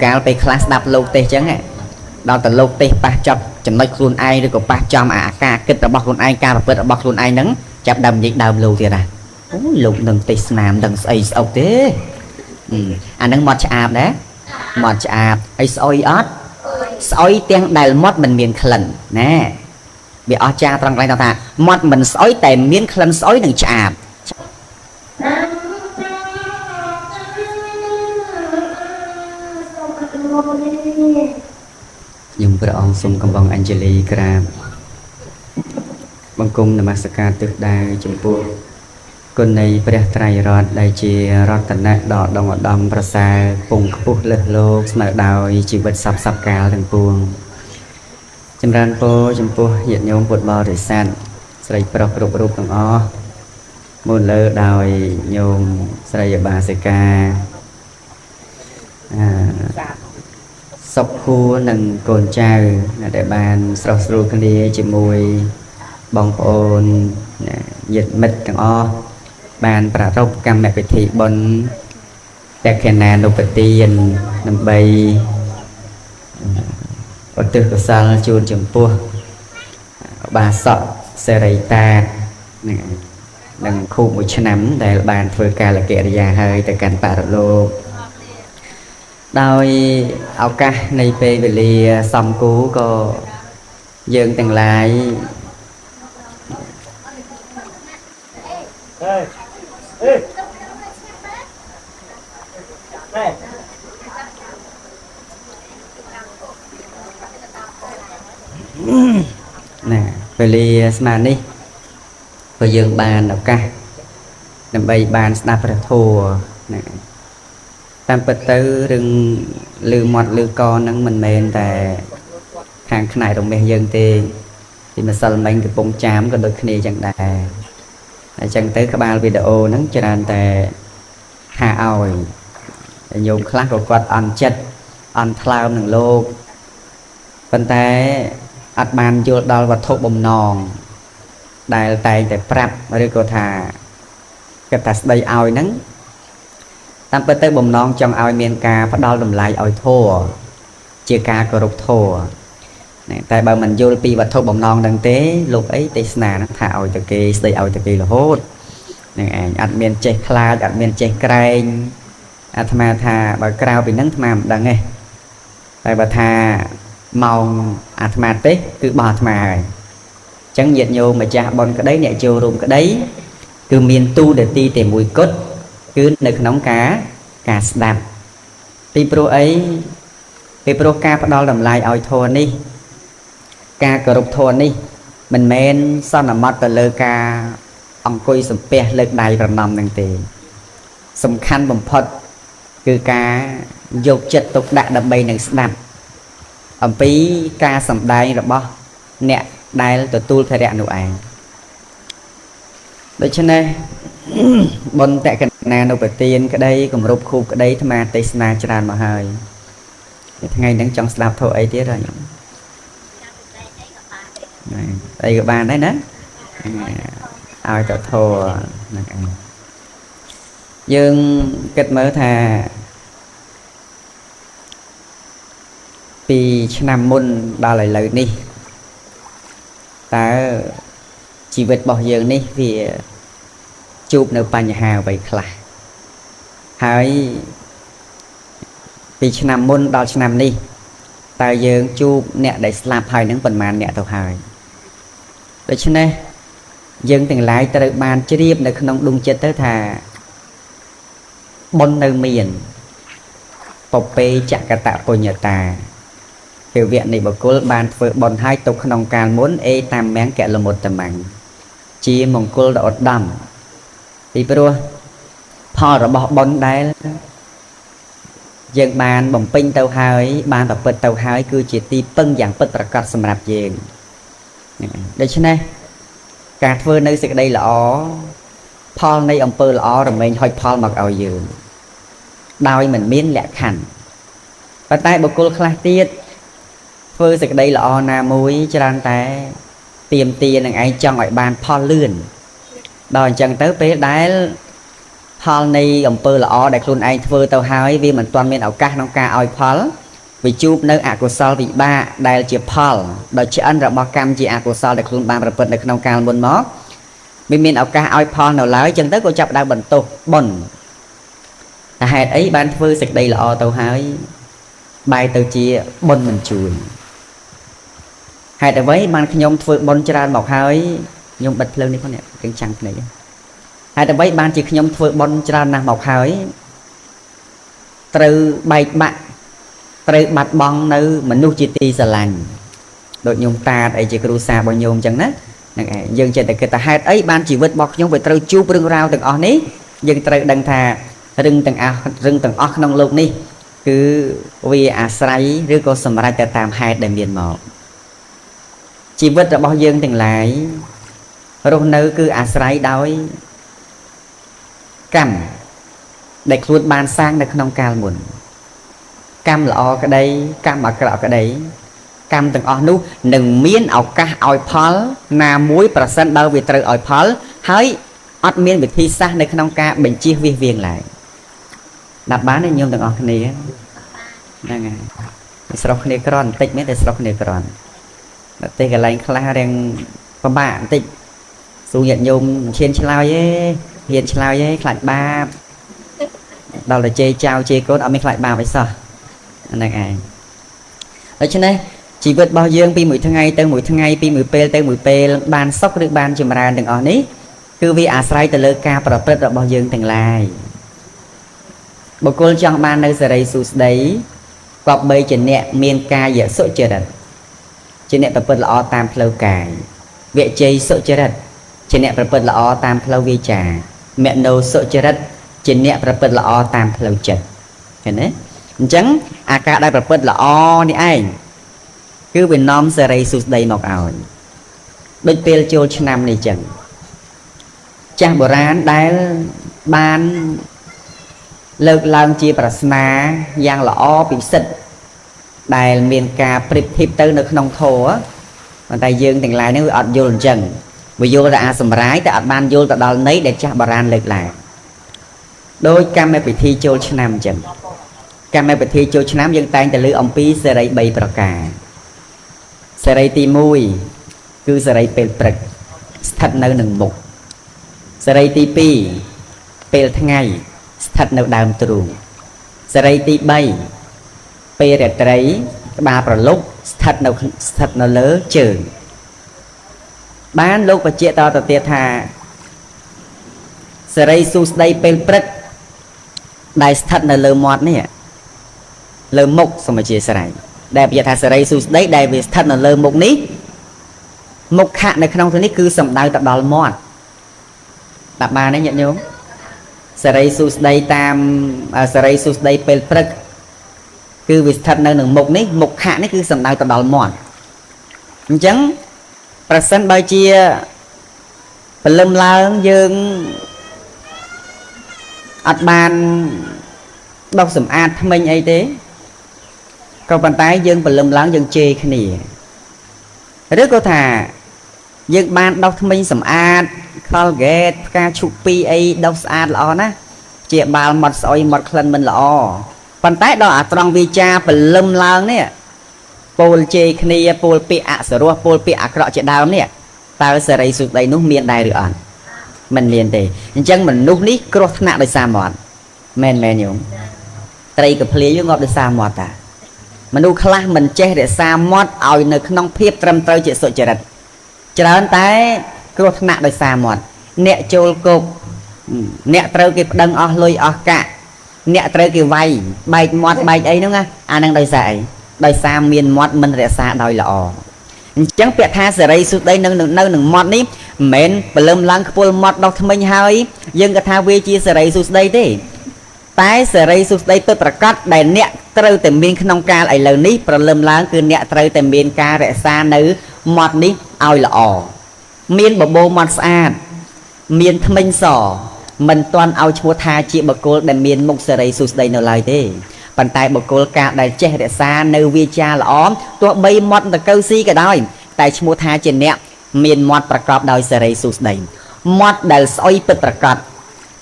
កាលពេលខ្លះស្ដាប់លោកទេសអញ្ចឹងដល់តែលោកទេសប៉ះចប់ចំណុចខ្លួនឯងឬក៏ប៉ះចំអាការគិតរបស់ខ្លួនឯងការប្រព្រឹត្តរបស់ខ្លួនឯងហ្នឹងចាប់ដើមនិយាយដើមលោកទៀតអូយលោកនឹងទេសនាមដឹងស្អីស្អុកទេអាហ្នឹងមាត់ឆ្អាបដែរមាត់ឆ្អាបហើយស្អុយអត់ស្អុយទាំងដែលមាត់មិនមានក្លិនណាវាអស្ចារ្យត្រង់កន្លែងថាមាត់មិនស្អុយតែមានក្លិនស្អុយនិងឆ្អាបខ្ញុំព្រះអង្គសូមកំបងអញ្ជលីក្រាបបង្គំនមស្ការទិសដៅចំពោះគុណនៃព្រះត្រៃរតន៍ដែលជារតនៈដ៏ដងឧត្តមប្រសើរពងខ្ពស់លើសលោកស្មើដោយជីវិតសពកាលទាំងពួងចម្រើនពរចំពោះញាតិញោមពុទ្ធបរិស័ទស្រីប្រុសគ្រប់រូបទាំងអស់មុនលើដោយញោមស្រីឧបាសិកាសុខគួរនិងកូនចៅដែលបានស្រស់ស្រួលគ្នាជាមួយបងប្អូនញាតិមិត្តទាំងអស់បានប្រារព្ធកម្មពិធីបុណ្យតក្កណានុបទានដើម្បីឧទ្ទិសកុសលជូនចំពោះបាសកសេរីតានឹងខូបមួយឆ្នាំដែលបានធ្វើកាលកិរិយាហើយទៅកាន់បរលោកដោយឱកាសនៃពេលវេលាសំគូក៏យើងទាំងឡាយណាវេលាស្មើនេះក៏យើងបានឱកាសដើម្បីបានស្ដាប់ព្រះធម៌ណាតាមពិតទៅរឿងលឺមាត់លឺកហ្នឹងមិនមែនតែខាងផ្នែករមាសយើងទេទីម្សិលមិញកំពុងចាមក៏ដូចគ្នាចឹងដែរអញ្ចឹងទៅក្បាលវីដេអូហ្នឹងច្រើនតែថាឲ្យញោមខ្លះក៏គាត់អន់ចិត្តអន់ថ្លើមនឹងលោកប៉ុន្តែអត់បានយល់ដល់វត្ថុបំណងដែលតែងតែប្រាប់ឬក៏ថាគាត់ថាស្ដីឲ្យហ្នឹងតាមពិតទៅបំណងចង់ឲ្យមានការផ្ដល់តម្លៃឲ្យធម៌ជាការគោរពធម៌តែបើមិនយល់ពីវត្ថុបំណងហ្នឹងទេលោកអីទេសនាថាឲ្យទៅគេស្ដីឲ្យទៅគេរហូតនឹងឯងអត់មានចេះខ្លាចអត់មានចេះក្រែងអាត្មាថាបើក្រៅពីហ្នឹងអាត្មាមិនដឹងទេតែបើថាម៉ោងអាត្មាទេគឺបោះអាត្មាហើយអញ្ចឹងញាតិញោមម្ចាស់បុណ្យក្តីអ្នកចូលរួមក្តីគឺមានទូនាទីតែមួយគត់គឺនៅក្នុងការស្ដាប់ពីព្រោះអីពីព្រោះការផ្ដល់តម្លៃឲ្យធម៌នេះការគោរពធម៌នេះមិនមែនសន្មត់ទៅលើការអង្គុយសំពះលើកដៃប្រណម្យនឹងទេសំខាន់បំផុតគឺការយកចិត្តទុកដាក់ដើម្បីនឹងស្ដាប់អំពីការសម្ដែងរបស់អ្នកដែលទទួលធរៈនោះឯងដូច្នេះបុណ្យតក្កណានុបទានក្តីគម្រប់ខូបក្តីអាត្មាទេសនាច្រើនមកហើយថ្ងៃហ្នឹងចង់ស្ដាប់ធម៌អីទៀតហើយអីក៏បានដែរណាឲ្យទៅធម៌ហ្នឹងឯងយើងគិតមើលថាពីឆ្នាំមុនដល់ឥឡូវនេះតើជីវិតរបស់យើងនេះវាជួបនៅបញ្ហាអ្វីខ្លះហើយពីឆ្នាំមុនដល់ឆ្នាំនេះតើយើងជួបអ្នកដែលស្លាប់ហើយនឹងប៉ុន្មានអ្នកទៅហើយដូច្នេះយើងទាំងឡាយត្រូវបានជ្រាបនៅក្នុងដួងចិត្តទៅថាបុណ្យនៅមានពពេចកតបញ្ញតាភាវៈនៃបុគ្គលបានធ្វើបុណ្យហើយទុកក្នុងកាលមុនអេតាមមង្គលមុតតមੰជាមង្គលដ៏ឧត្តមពីព្រោះផលរបស់បុណ្យដែលយើងបានបំពេញទៅហើយបានប្រព្រឹត្តទៅហើយគឺជាទីពឹងយ៉ាងពិតប្រាកដសម្រាប់យើងដូច្នេះការធ្វើនៅសេចក្តីល្អផលនៃអំពើល្អរមែងហុចផលមកឲ្យយើងដោយមិនមានលក្ខខណ្ឌប៉ុន្តែបុគ្គលខ្លះទៀតធ្វើសេចក្តីល្អណាមួយច្រើនតែទៀមទានឹងឯងចង់ឲ្យបានផលលឿនដល់អញ្ចឹងទៅពេលដែលផ ផលនៃអំពើល្អដែលខ្លួនឯងធ្វើទៅហើយវាមិនទាន់មានឱកាសក្នុងការឲ្យផលវាជួបនៅអកុសលវិបាកដែលជាផលដោយឆ្អិនរបស់កម្មជាអកុសលដែលខ្លួនបានប្រព្រឹត្តនៅក្នុងកាលមុនមកវាមានឱកាសឲ្យផលនៅឡើយចឹងទៅក៏ចាប់ដើមបន្ទោសបុណ្យតែហេតុអីបានធ្វើសេចក្តីល្អទៅហើយបែរទៅជាបុណ្យមិនជួយហេតុអ្វីបានខ្ញុំធ្វើបុណ្យច្រើនមកហើយខ្ញុំបិទភ្លើងនេះផងនេះទាំងចាំងភ្នែកហេតុអ្វីបានជាខ្ញុំធ្វើបុណ្យច្រើនណាស់មកហើយត្រូវបែកបាក់ត្រូវបាត់បង់នៅមនុស្សជាទីស្រឡាញ់ដូចញោមតាតអីជាគ្រូសារបស់ញោមចឹងណាហ្នឹងឯងយើងចេះតែគិតថាហេតុអីបានជីវិតរបស់ខ្ញុំវាត្រូវជួបរឿងរ៉ាវទាំងអស់នេះយើងត្រូវដឹងថារឿងទាំងអស់ក្នុងโลกនេះគឺវាអាស្រ័យឬក៏សម្រេចទៅតាមហេតុដែលមានមកជីវិតរបស់យើងទាំងឡាយរស់នៅគឺអាស្រ័យដោយកម្មដែលខ្លួនបានសាងនៅក្នុងកាលមុនកម្មល្អក្តីកម្មអាក្រក់ក្តីកម្មទាំងអស់នោះនឹងមានឱកាសឲ្យផលណាមួយប្រសិនបើវាត្រូវឲ្យផលហើយអត់មានវិធីសាស្ត្រនៅក្នុងការបញ្ជៀសវាសវាងឡើយដាក់បានទេញោមទាំងអស់គ្នាហ្នឹងហើយស្រោះគ្នាក្រន់បន្តិចមែនតែស្រោះគ្នាក្រន់តែទេកន្លែងខ្លះរៀងពិបាកបន្តិចសួរញាតិញោមឈានឆ្លើយទេហ៊ានឆ្លើយទេខ្លាចបាបដល់តែជេរចៅជេរកូនអត់មានខ្លាចបាបអីសោះហ្នឹងឯងដូច្នេះជីវិតរបស់យើងពីមួយថ្ងៃទៅមួយថ្ងៃពីមួយពេលទៅមួយពេលបានសុខឬបានចម្រើនទាំងអស់នេះគឺវាអាស្រ័យទៅលើការប្រព្រឹត្តរបស់យើងទាំងឡាយបុគ្គលចង់បាននៅសេរីសុស្ដីគប្បីជាអ្នកមានកាយសុចរិតជាអ្នកប្រព្រឹត្តល្អតាមផ្លូវកាយវិជ័យសុចរិតជាអ្នកប្រព្រឹត្តល្អតាមផ្លូវវាចាមនោសុចរិតជាអ្នកប្រព្រឹត្តល្អតាមផ្លូវចិត្តឃើញទេអញ្ចឹងអាការដែលប្រព្រឹត្តល្អនេះឯងគឺវានាំសេរីសុស្ដីមកឲ្យដូចពេលចូលឆ្នាំនេះចឹងចាស់បុរាណដែលបានលើកឡើងជាប្រស្នាយ៉ាងល្អពិសិដ្ឋដែលមានការប្រៀបធៀបទៅនៅក្នុងធម៌ប៉ុន្តែយើងទាំងឡាយនេះវាអត់យល់អញ្ចឹងវាយល់តែអាសម្រាយតែអត់បានយល់ទៅដល់ន័យដែលចាស់បុរាណលើកឡើងដោយកម្មវិធីចូលឆ្នាំអញ្ចឹងកម្មវិធីចូលឆ្នាំយើងតែងតែលើអំពីសេរី3ប្រការសេរីទី1គឺសេរីពេលព្រឹកស្ថិតនៅនឹងមុខសេរីទី2ពេលថ្ងៃស្ថិតនៅដើមទ្រូងសេរីទី3ពេលរាត្រីក្បាលប្រលប់ស្ថិតនៅលើជើងបានលោកបញ្ជាក់តទៅទៀតថាសេរីសុស្ដីពេលព្រឹកដែលស្ថិតនៅលើមាត់នេះលើមុខសូមអធិស្ឋានដែលបញ្ជាក់ថាសេរីសុស្ដីដែលវាស្ថិតនៅលើមុខនេះមុខខៈនៅក្នុងទីនេះគឺសំដៅទៅដល់មាត់ដាក់បានទេញាតិញោមសេរីសុស្ដីតាមសេរីសុស្ដីពេលព្រឹកគឺវាស្ថិតនៅនឹងមុខនេះមុខខៈនេះគឺសំដៅទៅដល់មាត់អញ្ចឹងប្រសិនបើជាព្រលឹមឡើងយើងអត់បានដុសសម្អាតថ្មិញអីទេក៏ប៉ុន្តែយើងព្រលឹមឡើងយើងជេរគ្នាឬក៏ថាយើងបានដុសថ្មិញសម្អាត Colgate ផ្កាឈូក2អីដុសស្អាតល្អណាស់ជាបាល់មាត់ស្អុយមាត់ក្លិនមិនល្អប៉ុន្តែដល់អាត្រង់វាចាព្រលឹមឡើងនេះពោលជេរគ្នាពោលពាក្យអសរោះពោលពាក្យអាក្រក់ជាដើមនេះតើសេរីសុខដីនោះមានដែរឬអត់មិនមានទេអញ្ចឹងមនុស្សនេះគ្រោះថ្នាក់ដោយសារមាត់មែនញោមត្រីកភ្លាយងាប់ដោយសារមាត់តាមនុស្សខ្លះមិនចេះរក្សាមាត់ឲ្យនៅក្នុងភាពត្រឹមត្រូវជាសុចរិតច្រើនតែគ្រោះថ្នាក់ដោយសារមាត់អ្នកចូលគប់អ្នកត្រូវគេប្តឹងអស់លុយអស់កាក់អ្នកត្រូវគេវាយបែកមាត់បែកអីហ្នឹងអាហ្នឹងដោយសារអីដោយសារមានមាត់មិនរក្សាដោយល្អអញ្ចឹងពាក្យថាសេរីសុខដីនៅនឹងមាត់នេះមិនមែនព្រលឹមឡើងខ្ពុលមាត់ដោះថ្មិញហើយយើងក៏ថាវាជាសេរីសុខដីទេតែសេរីសុខដីពិតប្រាកដដែលអ្នកត្រូវតែមានក្នុងកាលឥឡូវនេះព្រលឹមឡើងគឺអ្នកត្រូវតែមានការរក្សានៅមាត់នេះឲ្យល្អមានបបោមាត់ស្អាតមានថ្មិញសមិនទាន់ឲ្យឈ្មោះថាជាបុគ្គលដែលមានមុខសេរីសុខដីនៅឡើយទេប៉ុន្តែបុគ្គលការដែលចេះរក្សានៅវាចាល្អទោះបីមាត់តកៅស៊ីក៏ដោយតែឈ្មោះថាជាអ្នកមានមាត់ប្រកបដោយសេរីសុខដីមាត់ដែលស្អុយពិតប្រាកដ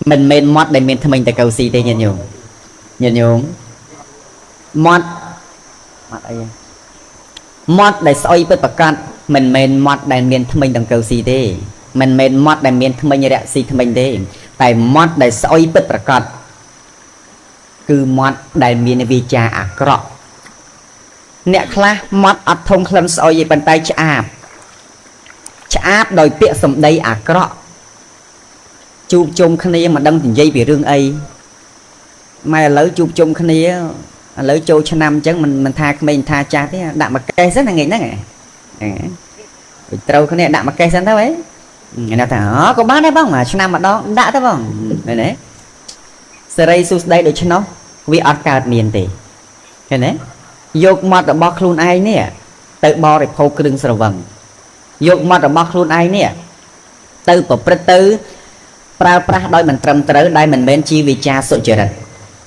mình men mót để men mình tại cầu si thế nhận nhung mót mót để soi bớt bạc cạn mình men mót để men mình tại cầu si thế mình men mót để men mình như vậy si mình thế tại mót để soi bớt bạc cạn cứ mót để men vi cha à cọ nè khla mót ở thông khăn soi về bàn tay chạp đòi bịa sầm đây à cọ chụp chung khné mà đăng dây bị rương ấy mai lấy chụp chung khné lấy châu cho năm chứ mình tha mình tha cha thế đạm mà cây rất là nghịch đó nghe trâu khné đạm mà cây sẵn đâu ấy người nào thở có bán đấy bông mà cho năm mà đó đã thế bông này đấy sợi sus đây được cho nó vì ở cao miền tây cái đấy dục mặt ở bọc luôn ai nè tự bo để phô cưng sờ vầng dục mặt ở bọc luôn ai nè từ bậc tư pra đôi mình trầm tới đây mình bên chi vì cha sợ trời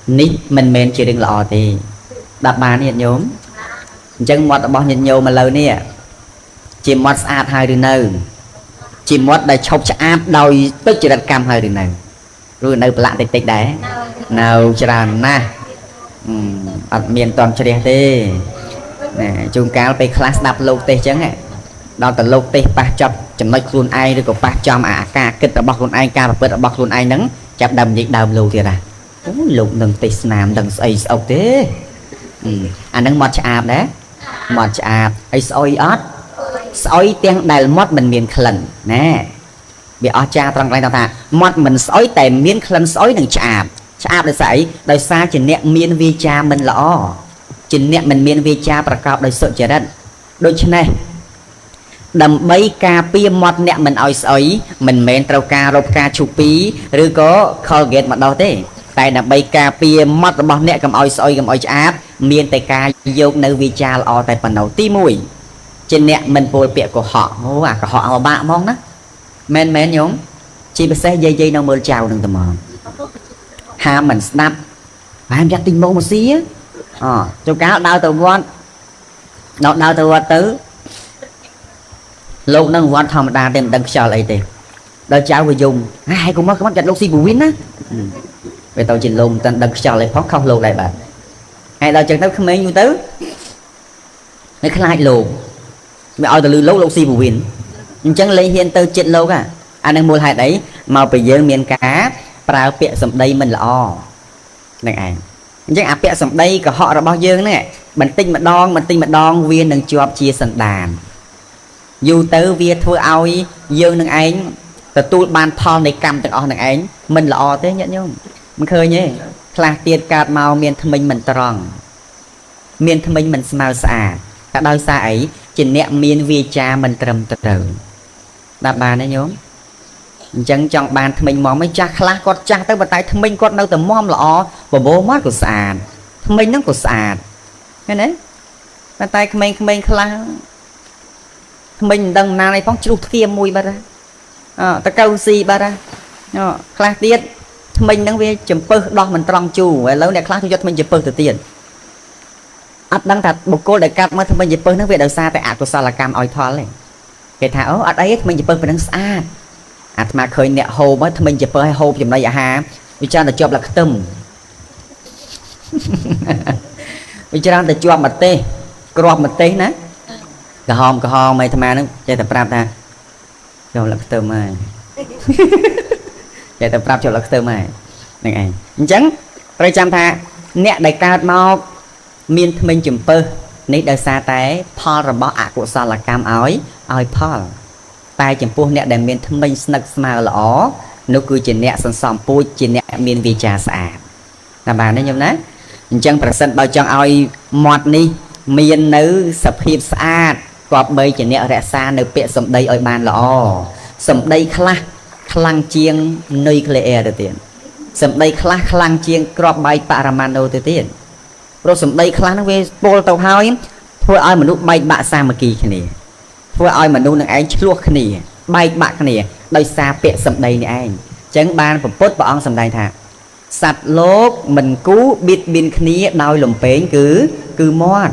ní mình men chỉ đừng lọ thì đạp bàn hiện nhóm chân mót bao nhiêu nhiều mà lời nè chỉ mót ạt hai đường nơi chỉ mót để chọc áp đôi tức chỉ đặt cam hai đường này rồi nơi lạ tịch tịch đấy nào chả na miền toàn chơi thế nè chung cáไป class ดับ lô tê chấn này đó từ lô tê ba chập chấm nói luôn ai rồi có ba chấm ca kịch ở bọc luôn ai ca và bật ở bọc luôn ai nắng chập đầm dịch đầm lô thì là lục đừng tê nam đừng xây ốc thế anh đang mót chạp đấy mót chạp ấy soi ớt soi tiếng đài mót mình miền khẩn nè bị ở cha trong đây tao thà mót mình soi tại miền khẩn soi đừng chạp để sấy đời xa chỉ nẹt miền vi cha mình lõ chỉ nẹt mình miền vi chaประกอบ đời sợ trời đất đôi chân này đầm bay cà pia mót nẹt mình oi soi mình men trâu ca rộp ca chụp pí rồi có Colgate mà đâu thế tại đầm bay cà pia mót bao nẹt cầm oi soi cầm oi chạp miền tây ca vô nơi vi cha lõ tại phần đầu ti mùi trên nẹt mình bồi bẹ của họ của họ mà bạn mong đó men nhóm chỉ phải xe dây nó mơ chào đừng tầm mòn hà mình snap và em ra tình mẫu một xí á cho cá đau từ quan đau từ quan tứ lúc nâng quan thầm đa tìm đăng chờ lại tìm đôi cháu vừa dùng ai cũng mất cái mắt chặt lúc xí của win á về tàu trình lùng tên đăng chờ lại phóng không lô lại bạn hay đôi chân tớ không mấy như tứ nó khá lại lùn mẹ ơi từ lưu lúc xí của win nhưng chẳng lấy hiện từ chết lâu cả anh đang mua hai đấy mà bây giờ miền cá prao bẹ sầm đây mình là o này anh chắc à bẹ sầm đây cả họ là bao nhiêu này mình tinh mà đong viên đừng cho chia sân đàn dù tới viên thôi oi dương đừng anh từ tu ban thon này cầm từng o đừng anh mình là o thế nhận nhung mình khơi nhé là tiền cạt màu miền thâm mình tròn miền thâm mình màu xả cả đôi xa ấy chỉ nẹt miền vi cha mình trầm từ đáp bà đấy nhóm chẳng chọn bàn mình mong mấy cha khá con cha tới bàn tay mình con đâu tầm mom lọ và bố mắt của sàn mình nó của sàn cái đấy bàn tay mình khá mình đằng nào này phóng chụp kia mùi bà ra ta câu gì bà ra khá tiết mình đang về chấm pơ đo mình tròn chủ lâu này khá tôi cho mình chấm pơ từ tiền ắt đang thật một cô đại cát mà mình chấm pơ nó về đầu xa tại của sao là cam oi thoa này cái thảo ở đấy mình chấm pơ phải đang xa mà khơi nẹt hồ mới mình chụp hơi hồ chụp đây à vì cha là chụp là tầm vì cha là chụp mặt tê crop mặt tê nè cả hòm mày tham nó chạy tập rap ta chụp là tầm mày chạy tập rap chụp là tầm mày này anh chẳng tôi chăm tha nẹt đại ca mau miên mình chụp pơ nít đời xa té Paul rồi bỏ của sao là cam ỏi Paul tai chấm phu nẹt để miền thâm minh snak smile lỏ nó cứ chỉ nẹt sẵn sàng pui chỉ nẹt miền vi trà sạch là bà đấy nhung đấy chẳng phải sân bao trong ai mọt ni miền nữ sập hiệp sạch quạt bay chỉ nẹt rẽ xa nơi bẹ sầm đây ở bàn lỏ sầm đây khlang chiêng nơi clear được tiền sầm đây khlang chiêng quạt bay paramano từ tiền rồi sầm đây khlang nó về pol tàu hao thôi ai mà nút bay bạ xa mà kỳ này thôi ai mà nuôi anh luộc cái này bay bạc cái này đôi xa bẹ sầm đây này anh chẳng ban và post bọn sầm đây thà sạch lốp mình cú bịt bên kia đôi lồng bén cứ mòn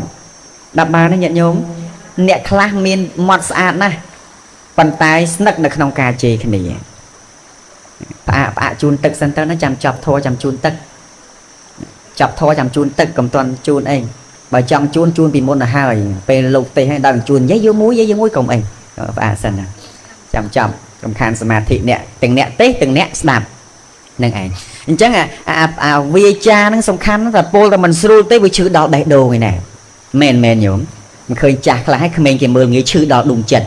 đập ba nó nhận nhung nẹt class miên mọt sạch nè bàn tay snack đượcក្នុងការជេរគ្នា phá chun tức sân tơ nó chăm chọc thua chăm chun tức chọc thua chăm chun tức cầm toàn chun anh bởi trong chun bị môn là hai về lục tì hay đằng chun giấy dưới muối cùng anh phá sân chăm chọc cầm khan mà thị nè từng nẹ đạp nâng ảnh chắc là vì cha nó sông khăn là pol là mình sưu tới với chữ đó đại đồ người này men nhổm mình khơi chạc là hay mình cái mơ nghĩ chữ đó đùng chật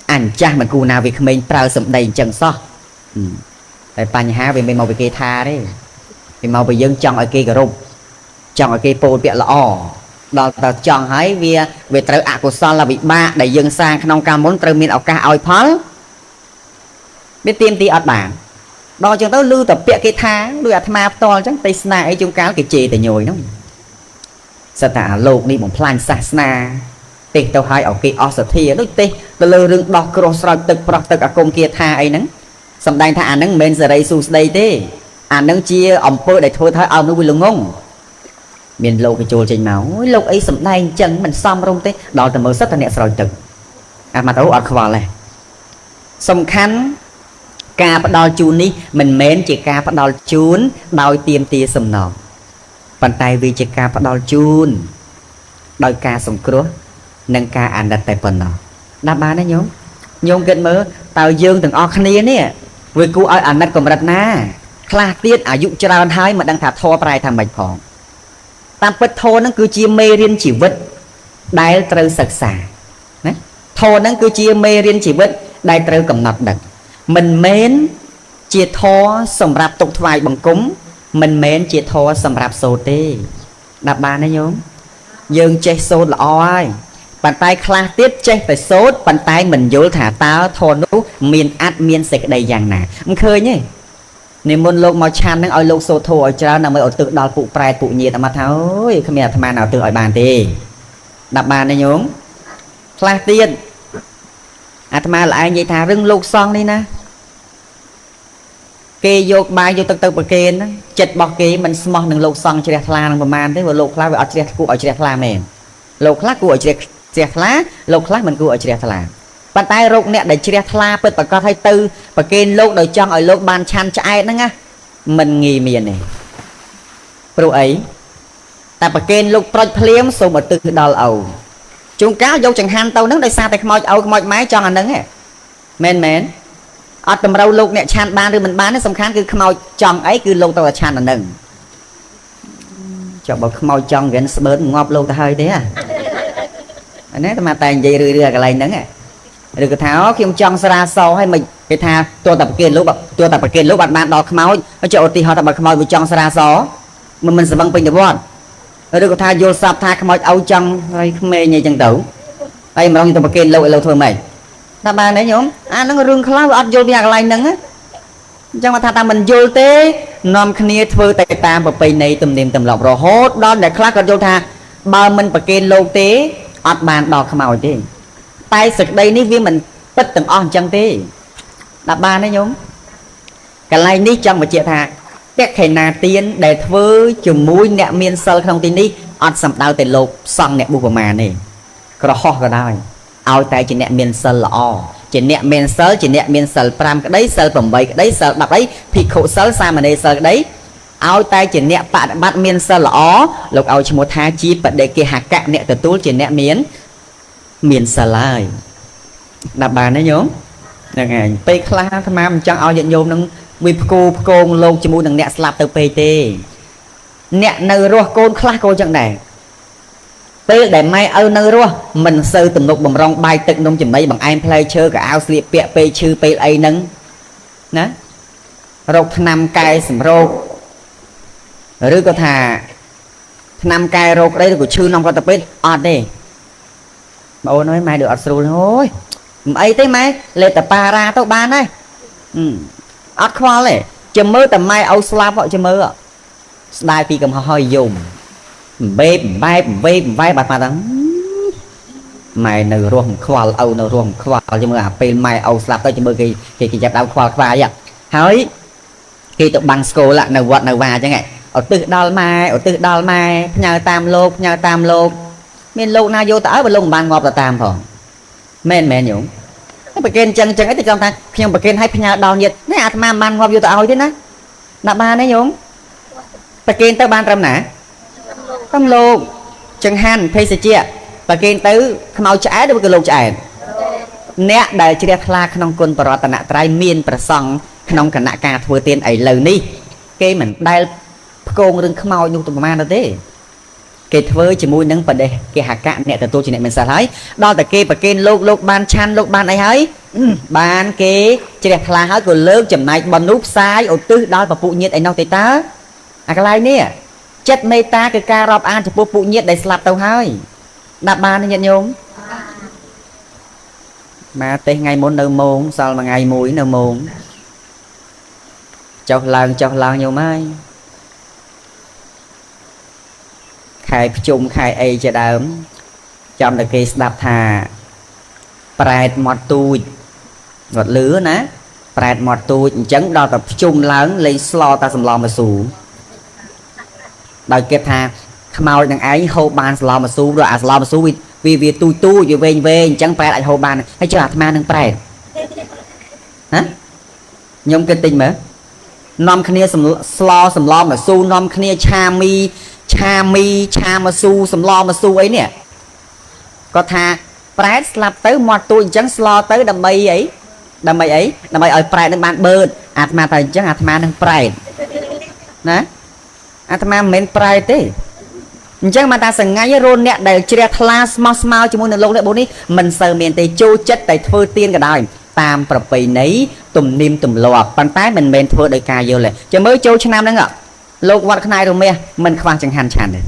ảnh cha mình cù nào vì mình prao sầm đầy chân so tại pan há vì mình màu về kia tha đấy vì màu về dân chọn ở kia cả rung chọn ở kia pol bịa là đó ta chọn hãy về trời ạ của son là bị ba để dân sang không cam muốn trời miền ở ca oi phá biết tiêm tí ọt bản đó chúng tôi lưu tập bịa cái tháng đuôi ma to chắc tây sna ấy chúng cáo cái chê để nhồi nó sao ta lột đi một plan sna tiền tao hai ở cái ở thì đối tê tôi lơ rừng đọc cross rồiตึกở công kia tha ấy nắng sầm đai tha nắng men giờ đây su đây thế nắng chia ẩm pơ để thôi thôi ông nó bị lung ngông miền lô cái chùa trên máu lục ấy sầm đai chân mình xăm rong thế đó là mới rất là nẹt rồiตึกmà tao ở khoa này sầm khăn ca bắt đầu chun ní mình mến chỉ ca bắt đầu chun đòi tiêm tia sầm nọ bàn tay vì chỉ ca bắt đầu chun đòi ca sầm cướp nâng ca ăn đặt tại phần nọ đáp ba đấy nhôm kết mơ tao dương từng o khnia nè với cô ai ăn đặt cầm đặt na kha tiết ở dụng tràn hai mà đang thả thò bài thằng bạch phỏng tam bật thô nó cứ chia mê riêng chỉ vật đai trâu sặc sả đấy thô nó cứ chia mê riêng chỉ vật đai trâu cầm nọt đặc mình mến chia thô sầm rạp tục vài bằng cúng mình mến chia thô sầm rạp sô tê đáp ba đấy nhôm dương chơi sô là oi bàn tay kha tiết chơi phải sốt bàn tay mình vô thả táo thô nú miền át miền sạch đầy vàng nè không khơi nhé nên môn lục màu chan đang ở lục sô thô ở chỗ nào mới ở tự đào phụ prai phụ nhiệt mà thôi không biết tham nào tự ở bàn tê đáp ba đấy nhôm kha tiết mà là ai vậy thà rừng lục son đi nè kê vô bài vô tự bờ kê nó chật bọc kê mình smart đừng lục son chơi thla đừng man thế vừa lục khla về ở chơi cụ ở chơi thla mền lục khla cụ ở chơi thla lục khla mình cụ ở chơi thla bàn tay rục nè để chơi thla bật bạc coi thay tư bờ kê lục đời trong ở lục bàn chan chạy đó nghe mình nghỉ miền này pro ấy ta bờ kê lục project phim số một từ đào ẩu chúng cáo vô chẳng han tao nắng đây xa tay mọi máy cho anh nắng men ở tầm râu lục nè chan ban rồi mình bán nó xong khán cứ mau chọn ấy cứ lâu tao là chan là nừng cho bậc mau chọn gần bớn ngọt lâu ta hơi thế à nè mà tay gì đưa cái này nắng rồi cái tháo khi ông chọn ra sau hay mình cái tha tôi tập kia lúc bạn đọc máu nó cho thì họ tập bậc mau bị chọn ra sau mình sẽ băng pin được không rồi cái tha vô sạp tha mau âu chọn rồi mê như chân tử đây mà ông tập kia lâu thôi mày ta bà đấy nhóm nó rương khá là vô việc lại nâng á chẳng mà ta mình vô tế nòm khnia thơ tại ta và bây này tùm niềm tùm lọc rồi hốt đó để khác là vô tha ba mình bà kê lô tế ọt bàn đọc khá màu thế tay sực đây ní viên mình tất từng on chân tế đạp ba đấy nhóm cái này ní chân mà chịu thà các khẩy nà tiên để thơ chùm mũi nẹ miên sơ không tin đi ọt sầm đau tại lột xong nẹ bù mà này có ho có đau ao tay chỉ nẹ miên sơ là o chỉ nẹ miên sơ pram cái đấy sơ phẩm bảy cái đấy sơ đọc đấy thì khổ sơ xa mà đây sơ cái đấy ao tay chỉ nẹ bạn bắt miên sơ là ó lục ao chỉ một tha chi bật để kia hạt cạn nẹ từ túi chỉ nẹ miên sơ lại đạp bà đấy nhóm là ngày tây khla tham am chẳng ao nhận nhôm nâng vì cô lô chỉ muốn nâng nẹ slap từ pt nẹ nơi rồi cô khla cô chẳng này để mai ơ nơi rồi mình sơ từng nục bằng rong bay tự nông chừng mấy bằng anh play chơi cả áo slip bẹ pe chư pe ấy nâng nè rục năm cài sầm rô rồi có thà năm cài rục đây của chư nông có tập biết ọt đi mà ô nói mai được ọt rồi thôi ấy thế mai lệ tập para tao ban đây ọt khoa lệ chừng mơ tầm mai âu slap họ chừng mơ đai pi cầm hơi dùng bê vai bạc mà đắng mày nở ruộng khoa âu nở ruộng khoa cho mưa pin mày âu slap tới cho mưa cái chặt đau khoa vậy hỏi khi tụi bằng school lại nở vọt nở và chứ ngày ở tự đal mai nhờ tam lô miền lô na vô tới bên lông ban ngọt là tam phòng men nhúng ប្រគេនចឹងអីទៅគាត់ថាខ្ញុំប្រគេនឲ្យផ្ញើដល់ញាតិនេះអាត្មាមិនងាប់យកទៅឲ្យទេណាដាក់បានទេញោមប្រគេនទៅបានត្រឹមណាតាមលោកចង្ហាន់ភេសជ្ជៈប្រគេនទៅខ្មៅឆ្អែតឬក៏លោកឆ្អែតអ្នកដែលជ្រះថ្លាក្នុងគុណបរតនត្រ័យមានប្រសង់ក្នុងគណៈការធ្វើទានឥឡូវនេះគេមិនដែលផ្គងរឿងខ្មោចនោះទៅប្រមាណទេគេធ្វើជាមួយនឹងបដិគេហកៈអ្នកទទួលជាអ្នកមានសិលហើយដល់តែគេប្រគេនលោកបានឆាន់លោកបានអីហើយបានគេជ្រះថ្លាហើយក៏លើកចំណែកបន់នោះផ្សាយឧទ្ទិសដល់ពពុញាតិឯនោះទេតើអាកន្លែងនេះចិត្តមេត្តាគឺការរាប់អានចំពោះពុញាតិដែលស្លាប់ទៅហើយដាក់បានញាតិញោមមកទេថ្ងៃមុននៅម៉ោងសល់មួយថ្ងៃមួយនៅម៉ោងចុះឡើងញោមហើយខែភ្ជុំខែអីជាដើមចាំតែគេស្ដាប់ថាប្រែតមាត់ទូចគាត់លឺណាប្រែតមាត់ទូចអញ្ចឹងដល់តែភ្ជុំឡើងលេងស្លតាសម្លមស៊ូដោយគេថាខ្មោចនឹងឯងហូបបានស្លមស៊ូឬអាស្លមស៊ូវាទូចវាវែងអញ្ចឹងប្រែតអាចហូបបានហើយចុះអាត្មានឹងប្រែតណាខ្ញុំគិតតិចមើលនាំគ្នាស្លសម្លមស៊ូនាំគ្នាឆាមីឆាមស៊ូសម្លមស៊ូអីនេះគាត់ថាប្រែតស្លាប់ទៅមាត់ទូចអញ្ចឹងស្លទៅដើម្បីអីដើម្បីឲ្យប្រែតនឹងបានបឺតអាត្មាថាអញ្ចឹងអាត្មានឹងប្រែតណាអាត្មាមិនមែនប្រែតទេអញ្ចឹងមកថាសង្ហើយរោនអ្នកដែលជ្រះថ្លាស្មោះស្មៅជាមួយនឹងលោកអ្នកបុនេះមិនសូវមានទេចូលចិត្តតែធ្វើទានក៏ដោយតាមប្រពៃណីទំនៀមទម្លាប់ប៉ុន្តែមិនមែនធ្វើដោយការយល់ទេចាំមើលចូលឆ្នាំហ្នឹងលោកវត្តខ្នាយរមាសមិនខ្វះចង្ហាន់ឆាន់ទេ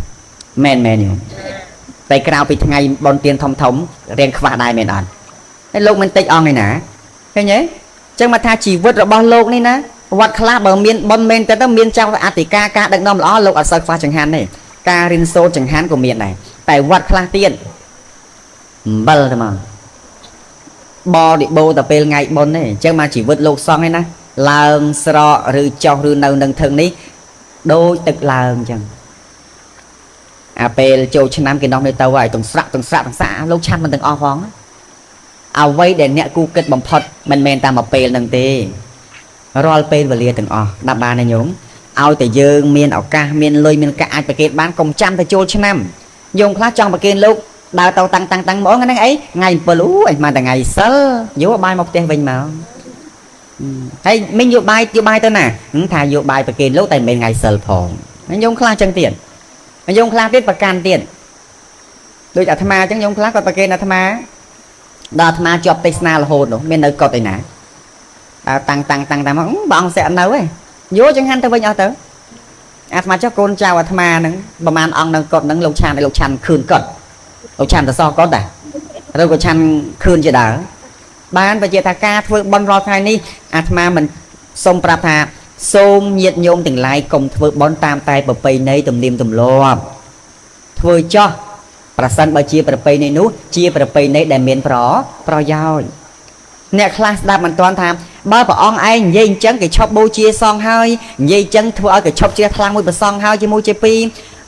មែនយល់តែក្រៅពីថ្ងៃបនទានធំរៀងខ្វះដែរមែនអត់ហើយលោកមិនតិចអង្គឯណាឃើញទេអញ្ចឹងមកថាជីវិតរបស់លោកនេះណាវត្តខ្លះបើមានបនមែនទៅមានចៅអធិការការដឹកនាំល្អលោកអត់សូវខ្វះចង្ហាន់ទេការរៀនសូត្រចង្ហាន់ក៏មានដែរតែវត្តខ្លះទៀតអំបិលទេមកបរិបោតែពេលថ្ងៃបុណ្យទេអញ្ចឹងមកជីវិតលោកសង្ឃឯណាឡើងស្រកឬចុះឬនៅនឹងធឹងនេះដូចទឹកឡើងអញ្ចឹងអាពេលចូលឆ្នាំគេនាំទៅហើយទាំងស្រាក់លោកឆាន់មិនទាំងអស់ផងអ្វីដែលអ្នកគូគិតបំផុតមិនមែនតាមមួយពេលហ្នឹងទេរាល់ពេលវេលាទាំងអស់ដាក់បានទេញោមឲ្យតែយើងមានឱកាសមានលុយមានកាអាចប្រកេតបានកុំចាំទៅចូលឆ្នាំយោមខ្លះចង់ប្រកេតលោកដើរទៅតាំងហ្មងហ្នឹងអីថ្ងៃ7អីមកតែថ្ងៃសិលយកបាយមកផ្ទះវិញមកហើយមិញយកបាយទៅណាថាយកបាយប្រកេតលោកតែមិនថ្ងៃសិលផងយោមខ្លះចឹងទៀតយោមខ្លះទៀតប្រកាន់ទៀតដូចអាត្មាចឹងយោមខ្លះគាត់ប្រកេតអាត្មាដល់អាត្មាជាប់ទេសនារហូតនោះមាននៅកត់ឯណាដើរតាំងមកបងអង្គsẽនៅឯយកចង្ហាន់ទៅវិញអស់ទៅអាត្មាចុះកូនចៅអាត្មាហ្នឹងប្រហែលអង្គនៅកត់ហ្នឹងលោកឆានខឿនកត់លោកឆានតសកត់ដែរឬក៏ឆានខឿនជាដើរបានបើជាថាការធ្វើបន់រាល់ថ្ងៃនេះអាត្មាមិនសូមប្រាប់ថាសូមញាតិញោមទាំងឡាយកុំធ្វើបន់តាមតែប្រពៃណីទំនៀមទម្លាប់ធ្វើចោះប្រសិនបើជាប្រពៃណីនោះជាប្រពៃណីដែលមានប្រយោជន៍អ្នកខ្លះស្ដាប់មិនទាន់ថាបើព្រះអង្គឯងនិយាយអញ្ចឹងគេឈប់បូជាសង្ឃហើយនិយាយអញ្ចឹងធ្វើឲ្យគេឈប់ជ្រះថ្លាមួយព្រះសង្ឃហើយជាមួយជាពីរ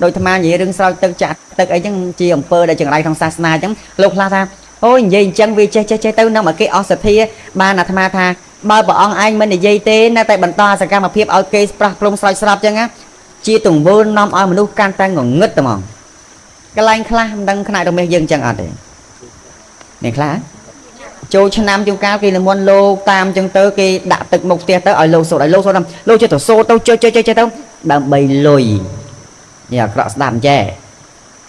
ដោយអាត្មានិយាយរឿងស្រោចទឹកចាក់ទឹកអីចឹងជាអំពើដែលចង្រៃក្នុងសាសនាអញ្ចឹងលោកខ្លះថាអូយនិយាយអញ្ចឹងវាចេះទៅនាំឲ្យគេអស់សទ្ធាបានអាត្មាថាបើព្រះអង្គឯងមិននិយាយទេណាតែបន្តសកម្មភាពឲ្យគេប្រោះព្រំស្រោចស្រពអញ្ចឹងជាទង្វើនាំឲ្យមនុស្សកាន់តែងងឹតតែហ្មងកន្លែងខ្លះមិនដឹងខ្នាតរមាសយើងអញ្ចឹងអត់ទេអ្នកខ្លះចូលឆ្នាំជួនកាលគេនិមន្តលោកតាមអញ្ចឹងទៅគេដាក់ទឹកមុខផ្ទះទៅឲ្យលោកសូត្រលោកចេះទៅសូត្រទៅចេះទៅដើម្បីលុយនេះអាក្រក់ស្ដាប់ចេះ